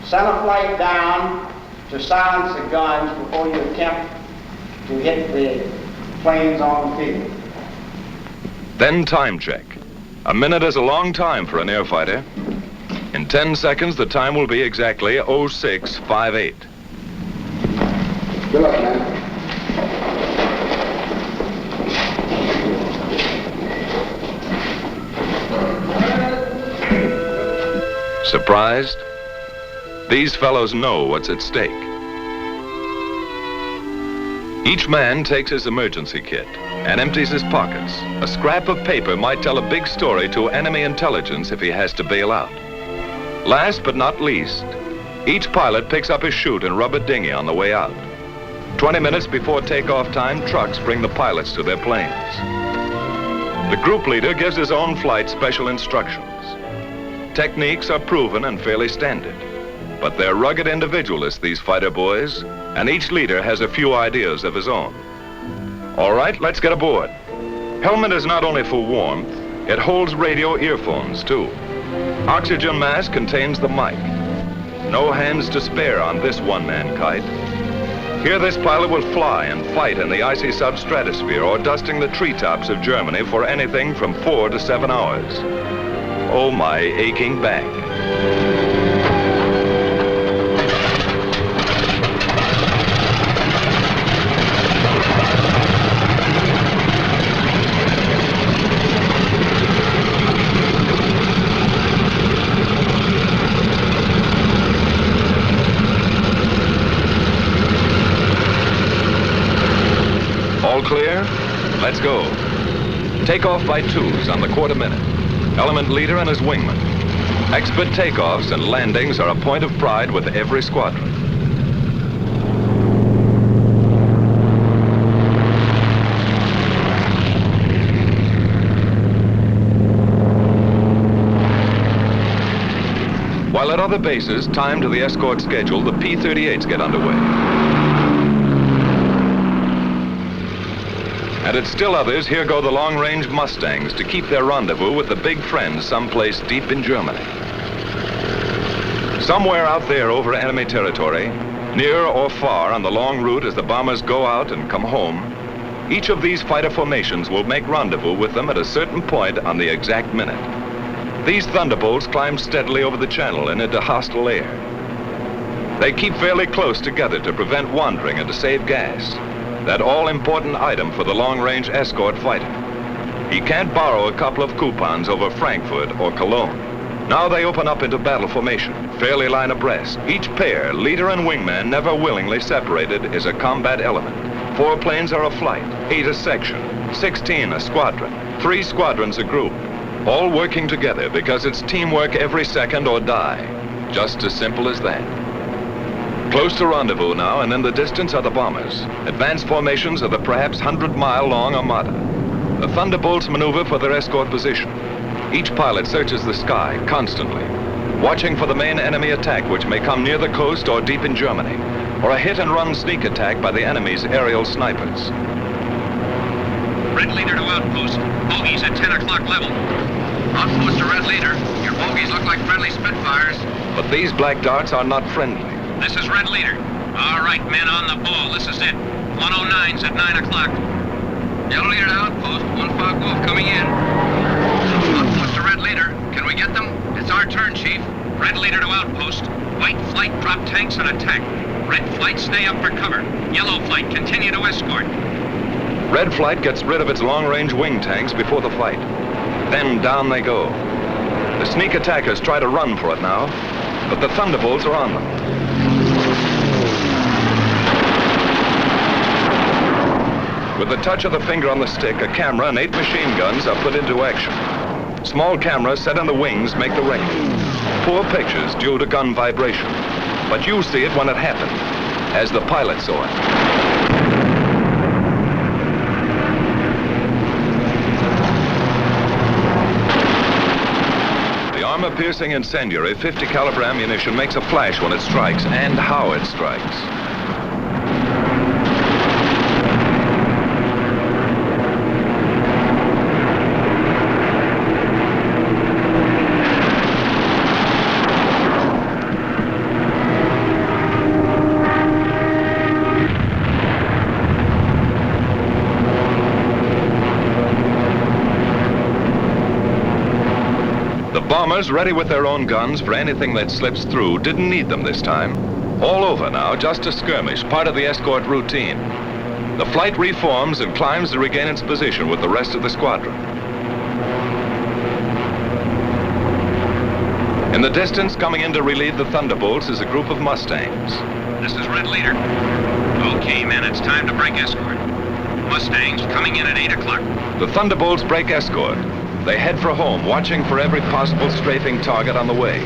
Send a flight down to silence the guns before you attempt to hit the planes on the field. Then time check. A minute is a long time for an airfighter. In 10 seconds, the time will be exactly 0658. Good luck, man. Surprised? These fellows know what's at stake. Each man takes his emergency kit and empties his pockets. A scrap of paper might tell a big story to enemy intelligence if he has to bail out. Last but not least, each pilot picks up his chute and rubber dinghy on the way out. 20 minutes before takeoff time, trucks bring the pilots to their planes. The group leader gives his own flight special instructions. Techniques are proven and fairly standard, but they're rugged individualists, these fighter boys, and each leader has a few ideas of his own. All right, let's get aboard. Helmet is not only for warmth, it holds radio earphones too. Oxygen mask contains the mic. No hands to spare on this one-man kite. Here this pilot will fly and fight in the icy substratosphere or dusting the treetops of Germany for anything from 4 to 7 hours. Oh, my aching back. All clear? Let's go. Take off by twos on the quarter minute. Element leader and his wingman. Expert takeoffs and landings are a point of pride with every squadron. While at other bases, timed to the escort schedule, the P-38s get underway. And at still others, here go the long-range Mustangs to keep their rendezvous with the big friends someplace deep in Germany. Somewhere out there over enemy territory, near or far on the long route as the bombers go out and come home, each of these fighter formations will make rendezvous with them at a certain point on the exact minute. These thunderbolts climb steadily over the channel and into hostile air. They keep fairly close together to prevent wandering and to save gas. That all-important item for the long-range escort fighter. He can't borrow a couple of coupons over Frankfurt or Cologne. Now they open up into battle formation, fairly line abreast. Each pair, leader and wingman, never willingly separated, is a combat element. 4 planes are a flight, 8 a section, 16 a squadron, 3 squadrons a group. All working together because it's teamwork every second or die. Just as simple as that. Close to rendezvous now, and in the distance are the bombers. Advanced formations of the perhaps 100-mile-long Armada. The Thunderbolts maneuver for their escort position. Each pilot searches the sky constantly, watching for the main enemy attack which may come near the coast or deep in Germany, or a hit-and-run sneak attack by the enemy's aerial snipers. Red leader to outpost. Bogies at 10 o'clock level. Outpost to red leader. Your bogies look like friendly Spitfires. But these black darts are not friendly. This is red leader. All right, men on the ball. This is it. 109's at 9 o'clock. Yellow leader to outpost. 1-5 Wolf coming in. Outpost to red leader. Can we get them? It's our turn, Chief. Red leader to outpost. White flight, drop tanks and attack. Red flight, stay up for cover. Yellow flight, continue to escort. Red flight gets rid of its long-range wing tanks before the fight. Then down they go. The sneak attackers try to run for it now, but the Thunderbolts are on them. With the touch of the finger on the stick, a camera and 8 machine guns are put into action. Small cameras set on the wings make the record. Poor pictures due to gun vibration. But you see it when it happened, as the pilot saw it. The armor-piercing incendiary 50 caliber ammunition makes a flash when it strikes, and how it strikes. Bombers, ready with their own guns for anything that slips through, didn't need them this time. All over now, just a skirmish, part of the escort routine. The flight reforms and climbs to regain its position with the rest of the squadron. In the distance, coming in to relieve the Thunderbolts, is a group of Mustangs. This is red leader. Okay, men, it's time to break escort. Mustangs coming in at 8 o'clock. The Thunderbolts break escort. They head for home, watching for every possible strafing target on the way.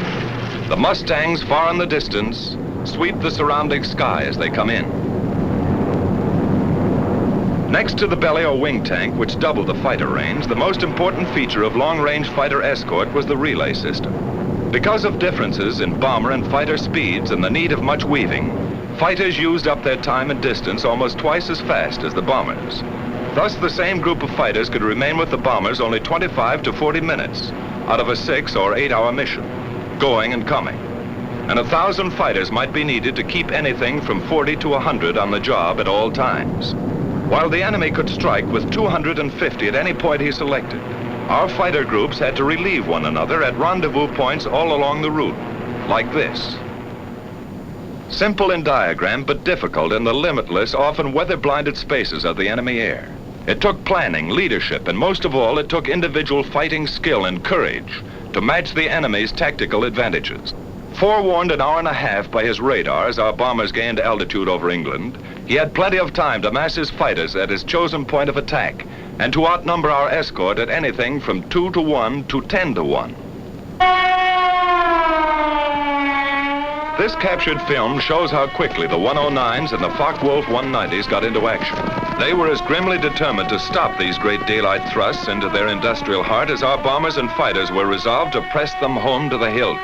The Mustangs, far in the distance, sweep the surrounding sky as they come in. Next to the belly or wing tank, which doubled the fighter range, the most important feature of long-range fighter escort was the relay system. Because of differences in bomber and fighter speeds and the need of much weaving, fighters used up their time and distance almost twice as fast as the bombers. Thus, the same group of fighters could remain with the bombers only 25 to 40 minutes out of a 6 or 8 hour mission, going and coming. And 1,000 fighters might be needed to keep anything from 40 to 100 on the job at all times. While the enemy could strike with 250 at any point he selected, our fighter groups had to relieve one another at rendezvous points all along the route, like this. Simple in diagram, but difficult in the limitless, often weather-blinded spaces of the enemy air. It took planning, leadership, and most of all, it took individual fighting skill and courage to match the enemy's tactical advantages. Forewarned an hour and a half by his radar as our bombers gained altitude over England, he had plenty of time to mass his fighters at his chosen point of attack and to outnumber our escort at anything from 2 to 1 to 10 to 1. This captured film shows how quickly the 109s and the Focke-Wulf 190s got into action. They were as grimly determined to stop these great daylight thrusts into their industrial heart as our bombers and fighters were resolved to press them home to the hilt.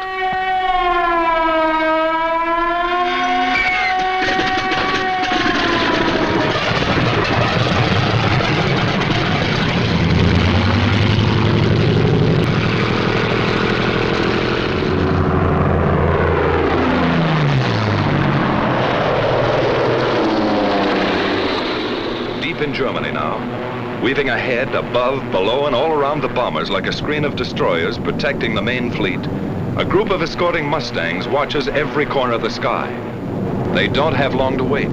In Germany now, weaving ahead, above, below, and all around the bombers like a screen of destroyers protecting the main fleet, a group of escorting Mustangs watches every corner of the sky. They don't have long to wait.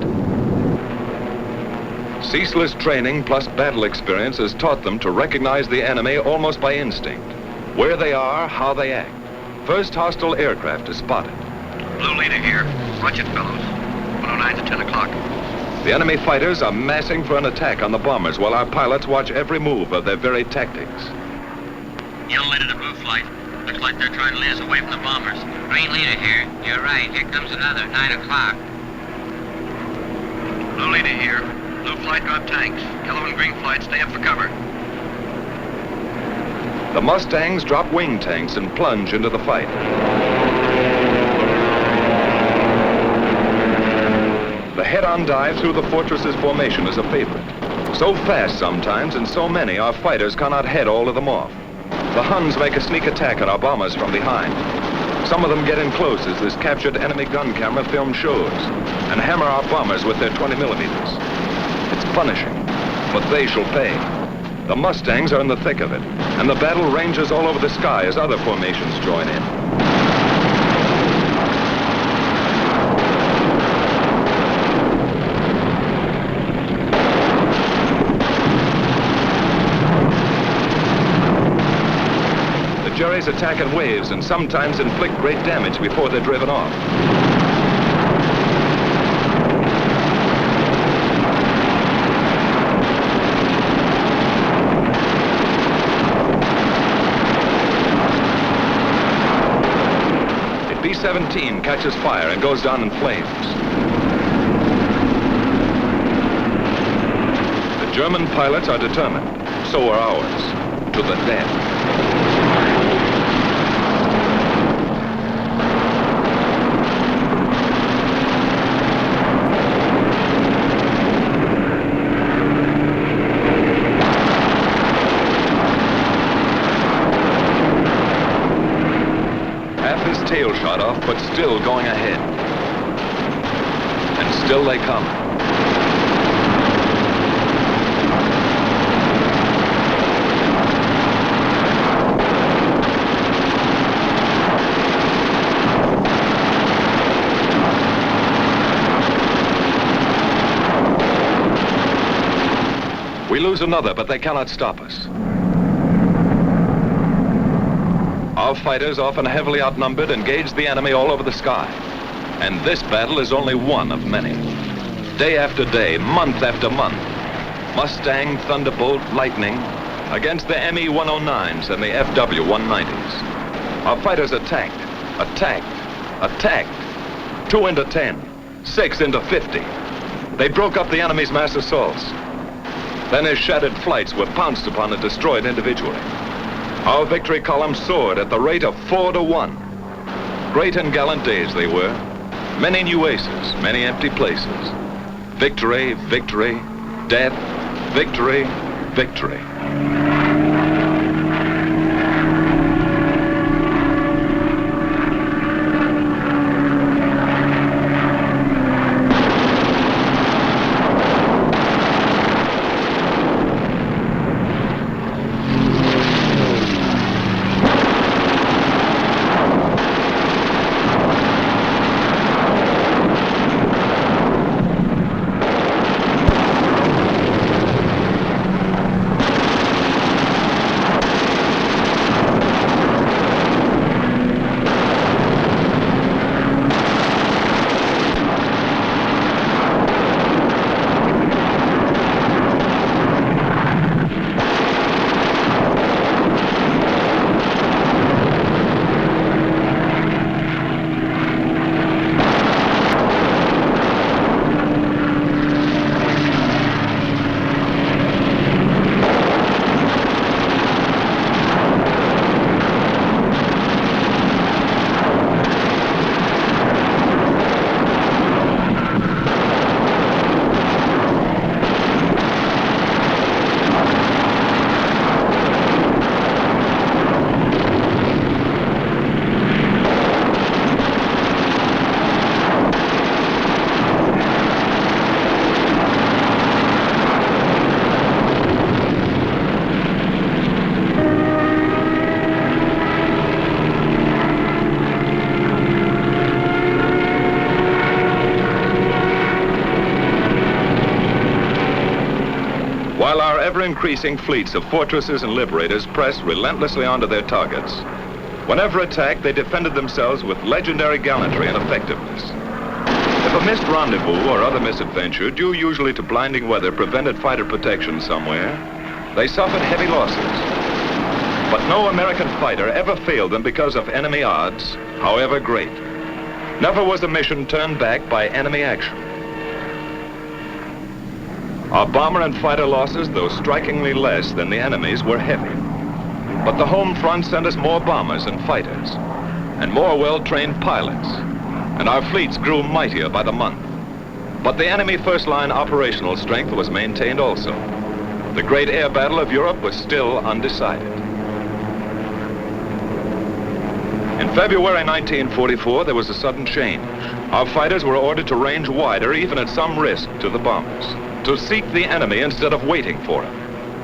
Ceaseless training plus battle experience has taught them to recognize the enemy almost by instinct, where they are, how they act. First hostile aircraft is spotted. Blue leader here. Watch it, fellows. 109 to 10 o'clock. The enemy fighters are massing for an attack on the bombers while our pilots watch every move of their very tactics. Yellow leader to blue flight. Looks like they're trying to lead us away from the bombers. Green leader here. You're right. Here comes another at 9 o'clock. Blue leader here. Blue flight drop tanks. Yellow and green flight stay up for cover. The Mustangs drop wing tanks and plunge into the fight. The head-on dive through the fortress's formation is a favorite. So fast sometimes and so many, our fighters cannot head all of them off. The Huns make a sneak attack on our bombers from behind. Some of them get in close, as this captured enemy gun camera film shows, and hammer our bombers with their 20 millimeters. It's punishing, but they shall pay. The Mustangs are in the thick of it, and the battle ranges all over the sky as other formations join in. Jerrys attack in waves and sometimes inflict great damage before they're driven off. A B-17 catches fire and goes down in flames. The German pilots are determined. So are ours. To the death. Tail shot off, but still going ahead. And still they come. We lose another, but they cannot stop us. Our fighters, often heavily outnumbered, engage the enemy all over the sky. And this battle is only one of many. day after day, month after month. Mustang, Thunderbolt, Lightning, against the ME-109s and the FW-190s. Our fighters attacked, attacked. 2 into 10, 6 into 50. They broke up the enemy's mass assaults. Then his shattered flights were pounced upon and destroyed individually. Our victory column soared at the rate of 4 to 1. Great and gallant days they were. Many new aces, many empty places. Victory, victory, death, victory, victory. While our ever-increasing fleets of fortresses and liberators pressed relentlessly onto their targets, whenever attacked, they defended themselves with legendary gallantry and effectiveness. If a missed rendezvous or other misadventure, due usually to blinding weather, prevented fighter protection somewhere, they suffered heavy losses. But no American fighter ever failed them because of enemy odds, however great. Never was a mission turned back by enemy action. Our bomber and fighter losses, though strikingly less than the enemy's, were heavy. But the home front sent us more bombers and fighters, and more well-trained pilots, and our fleets grew mightier by the month. But the enemy first-line operational strength was maintained also. The great air battle of Europe was still undecided. In February 1944, there was a sudden change. Our fighters were ordered to range wider, even at some risk to the bombers, to seek the enemy instead of waiting for him,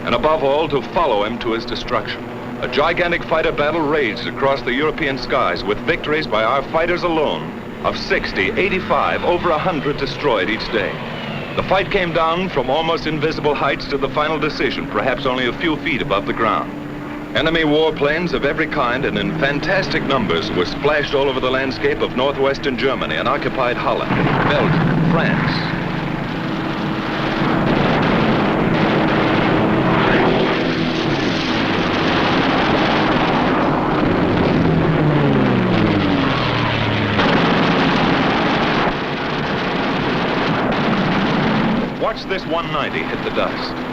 and above all, to follow him to his destruction. A gigantic fighter battle raged across the European skies with victories by our fighters alone of 60, 85, over 100 destroyed each day. The fight came down from almost invisible heights to the final decision, perhaps only a few feet above the ground. Enemy warplanes of every kind and in fantastic numbers were splashed all over the landscape of northwestern Germany and occupied Holland, Belgium, France. Watch this 190 hit the dust.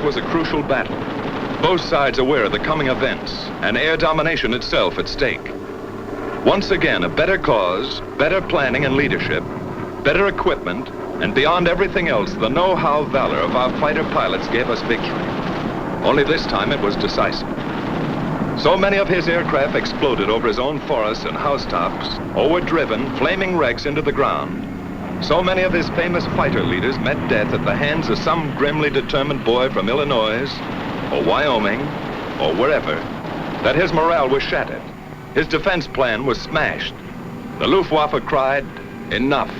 was a crucial battle. Both sides aware of the coming events and air domination itself at stake. Once again, a better cause, better planning and leadership, better equipment, and beyond everything else, the know-how valor of our fighter pilots gave us victory. Only this time it was decisive. So many of his aircraft exploded over his own forests and housetops, or were driven, flaming wrecks, into the ground. So many of his famous fighter leaders met death at the hands of some grimly determined boy from Illinois, or Wyoming, or wherever, that his morale was shattered. His defense plan was smashed. The Luftwaffe cried, "Enough."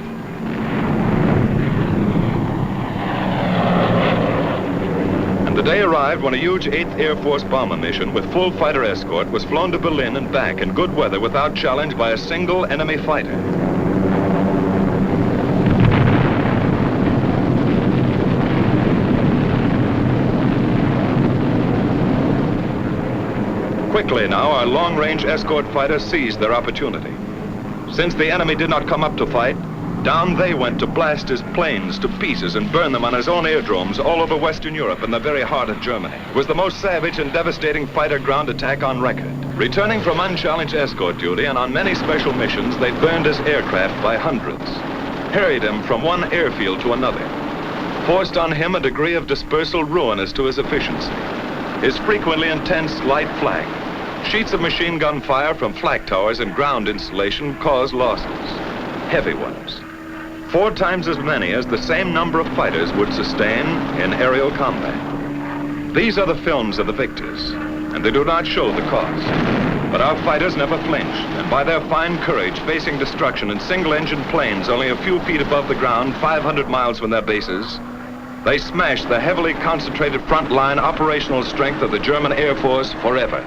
And the day arrived when a huge 8th Air Force bomber mission with full fighter escort was flown to Berlin and back in good weather without challenge by a single enemy fighter. Quickly now, our long-range escort fighters seized their opportunity. Since the enemy did not come up to fight, down they went to blast his planes to pieces and burn them on his own aerodromes all over Western Europe in the very heart of Germany. It was the most savage and devastating fighter ground attack on record. Returning from unchallenged escort duty and on many special missions, they burned his aircraft by hundreds, harried him from one airfield to another, forced on him a degree of dispersal ruinous to his efficiency. His frequently intense light flak, sheets of machine gun fire from flak towers and ground installation caused losses, heavy ones. 4 times as many as the same number of fighters would sustain in aerial combat. These are the films of the victors, and they do not show the cost. But our fighters never flinched, and by their fine courage facing destruction in single-engine planes only a few feet above the ground, 500 miles from their bases, they smashed the heavily concentrated front-line operational strength of the German Air Force forever.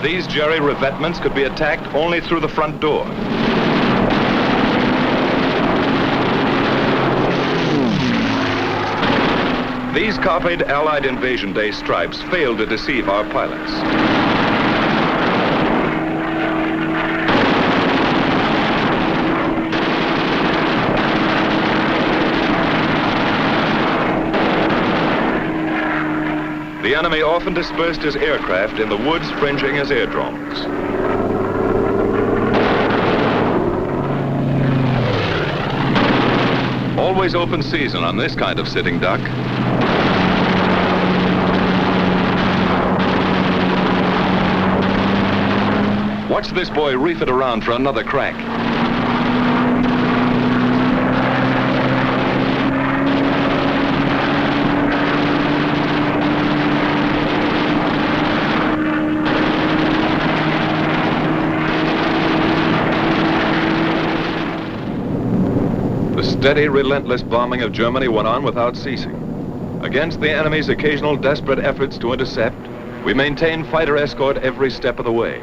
These jerry revetments could be attacked only through the front door. These copied Allied Invasion Day stripes failed to deceive our pilots. The enemy often dispersed his aircraft in the woods fringing his airdromes. Always open season on this kind of sitting duck. Watch this boy reef it around for another crack. Steady, relentless bombing of Germany went on without ceasing. Against the enemy's occasional desperate efforts to intercept, we maintained fighter escort every step of the way.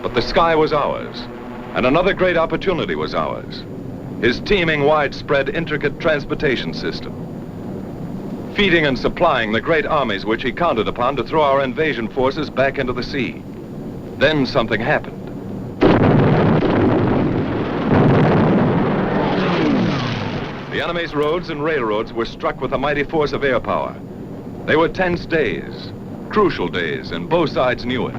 But the sky was ours, and another great opportunity was ours. His teeming, widespread, intricate transportation system. Feeding and supplying the great armies which he counted upon to throw our invasion forces back into the sea. Then something happened. The enemy's roads and railroads were struck with a mighty force of air power. They were tense days, crucial days, and both sides knew it.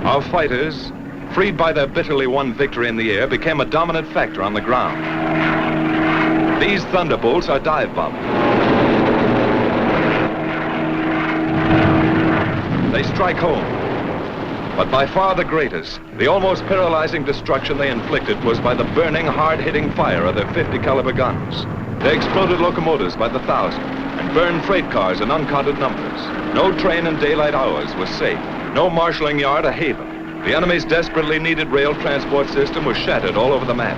Our fighters, freed by their bitterly won victory in the air, became a dominant factor on the ground. These Thunderbolts are dive bombers. They strike home. But by far the greatest, the almost paralyzing destruction they inflicted was by the burning, hard-hitting fire of their 50 caliber guns. They exploded locomotives by the thousand and burned freight cars in uncounted numbers. No train in daylight hours was safe. No marshalling yard a haven. The enemy's desperately needed rail transport system was shattered all over the map.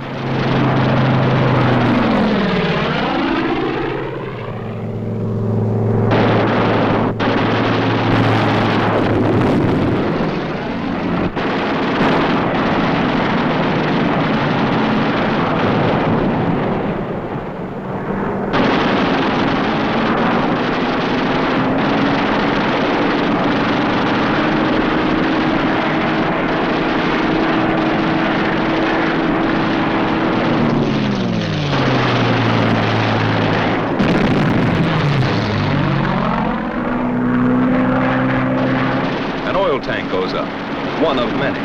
Tank goes up, one of many.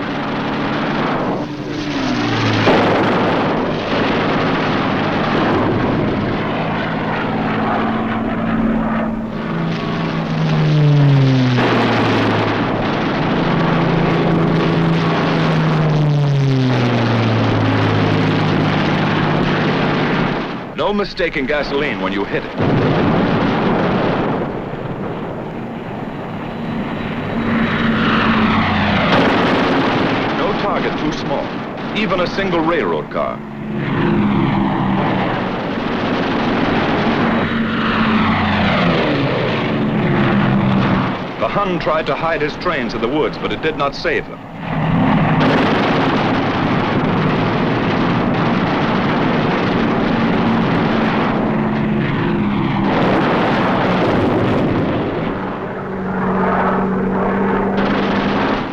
No mistaking gasoline when you hit it. Target too small, even a single railroad car. The Hun tried to hide his trains in the woods, but it did not save them.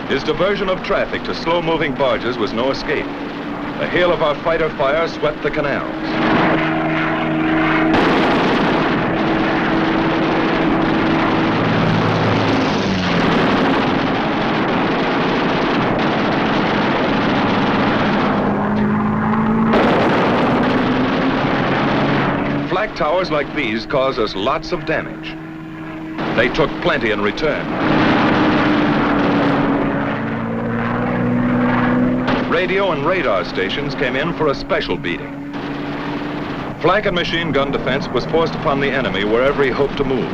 His diversion of traffic to slow-moving barges was no escape. The hail of our fighter fire swept the canals. Flak towers like these cause us lots of damage. They took plenty in return. Radio and radar stations came in for a special beating. Flak and machine gun defense was forced upon the enemy wherever he hoped to move.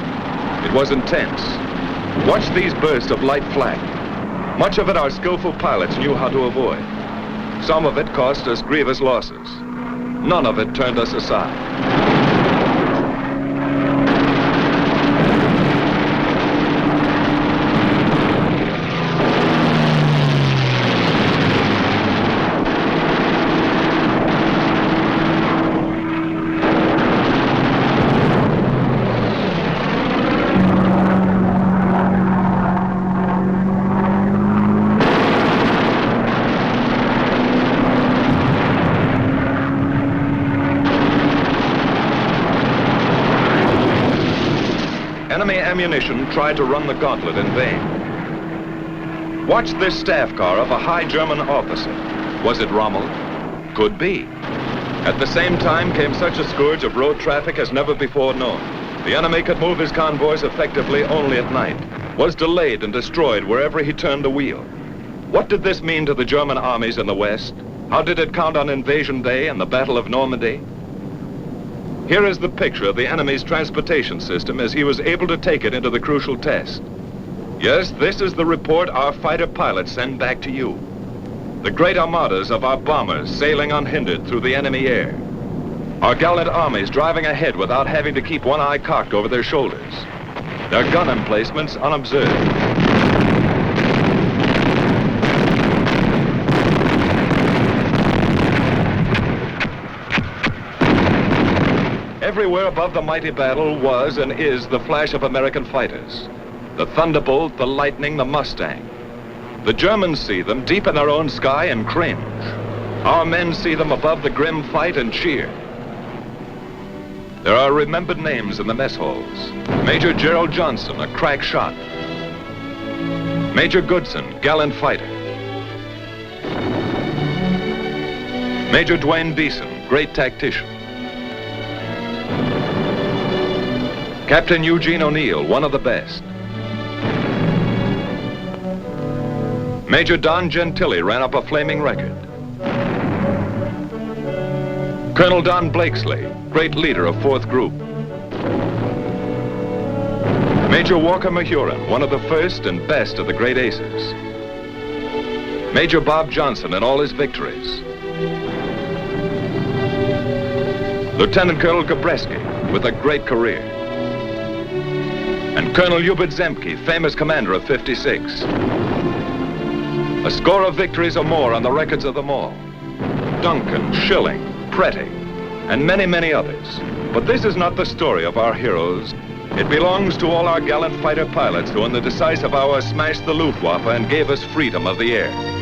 It was intense. Watch these bursts of light flak. Much of it our skillful pilots knew how to avoid. Some of it cost us grievous losses. None of it turned us aside. enemy ammunition tried to run the gauntlet in vain. Watch this staff car of a high German officer. Was it Rommel? Could be. At the same time came such a scourge of road traffic as never before known. The enemy could move his convoys effectively only at night, was delayed and destroyed wherever he turned the wheel. What did this mean to the German armies in the West? How did it count on Invasion Day and the Battle of Normandy? Here is the picture of the enemy's transportation system as he was able to take it into the crucial test. Yes, this is the report our fighter pilots send back to you. The great armadas of our bombers sailing unhindered through the enemy air. Our gallant armies driving ahead without having to keep one eye cocked over their shoulders. Their gun emplacements unobserved. Everywhere above the mighty battle was and is the flash of American fighters. The Thunderbolt, the Lightning, the Mustang. The Germans see them deep in their own sky and cringe. Our men see them above the grim fight and cheer. There are remembered names in the mess halls. Major Gerald Johnson, a crack shot. Major Goodson, gallant fighter. Major Dwayne Beeson, great tactician. Captain Eugene O'Neill, one of the best. Major Don Gentili ran up a flaming record. Colonel Don Blakesley, great leader of 4th Group. Major Walker Mahurin, one of the first and best of the great aces. Major Bob Johnson in all his victories. Lieutenant Colonel Gabreski, with a great career. And Colonel Hubert Zemke, famous commander of 56. A score of victories or more on the records of them all. Duncan, Schilling, Pretty, and many, many others. But this is not the story of our heroes. It belongs to all our gallant fighter pilots who in the decisive hour smashed the Luftwaffe and gave us freedom of the air.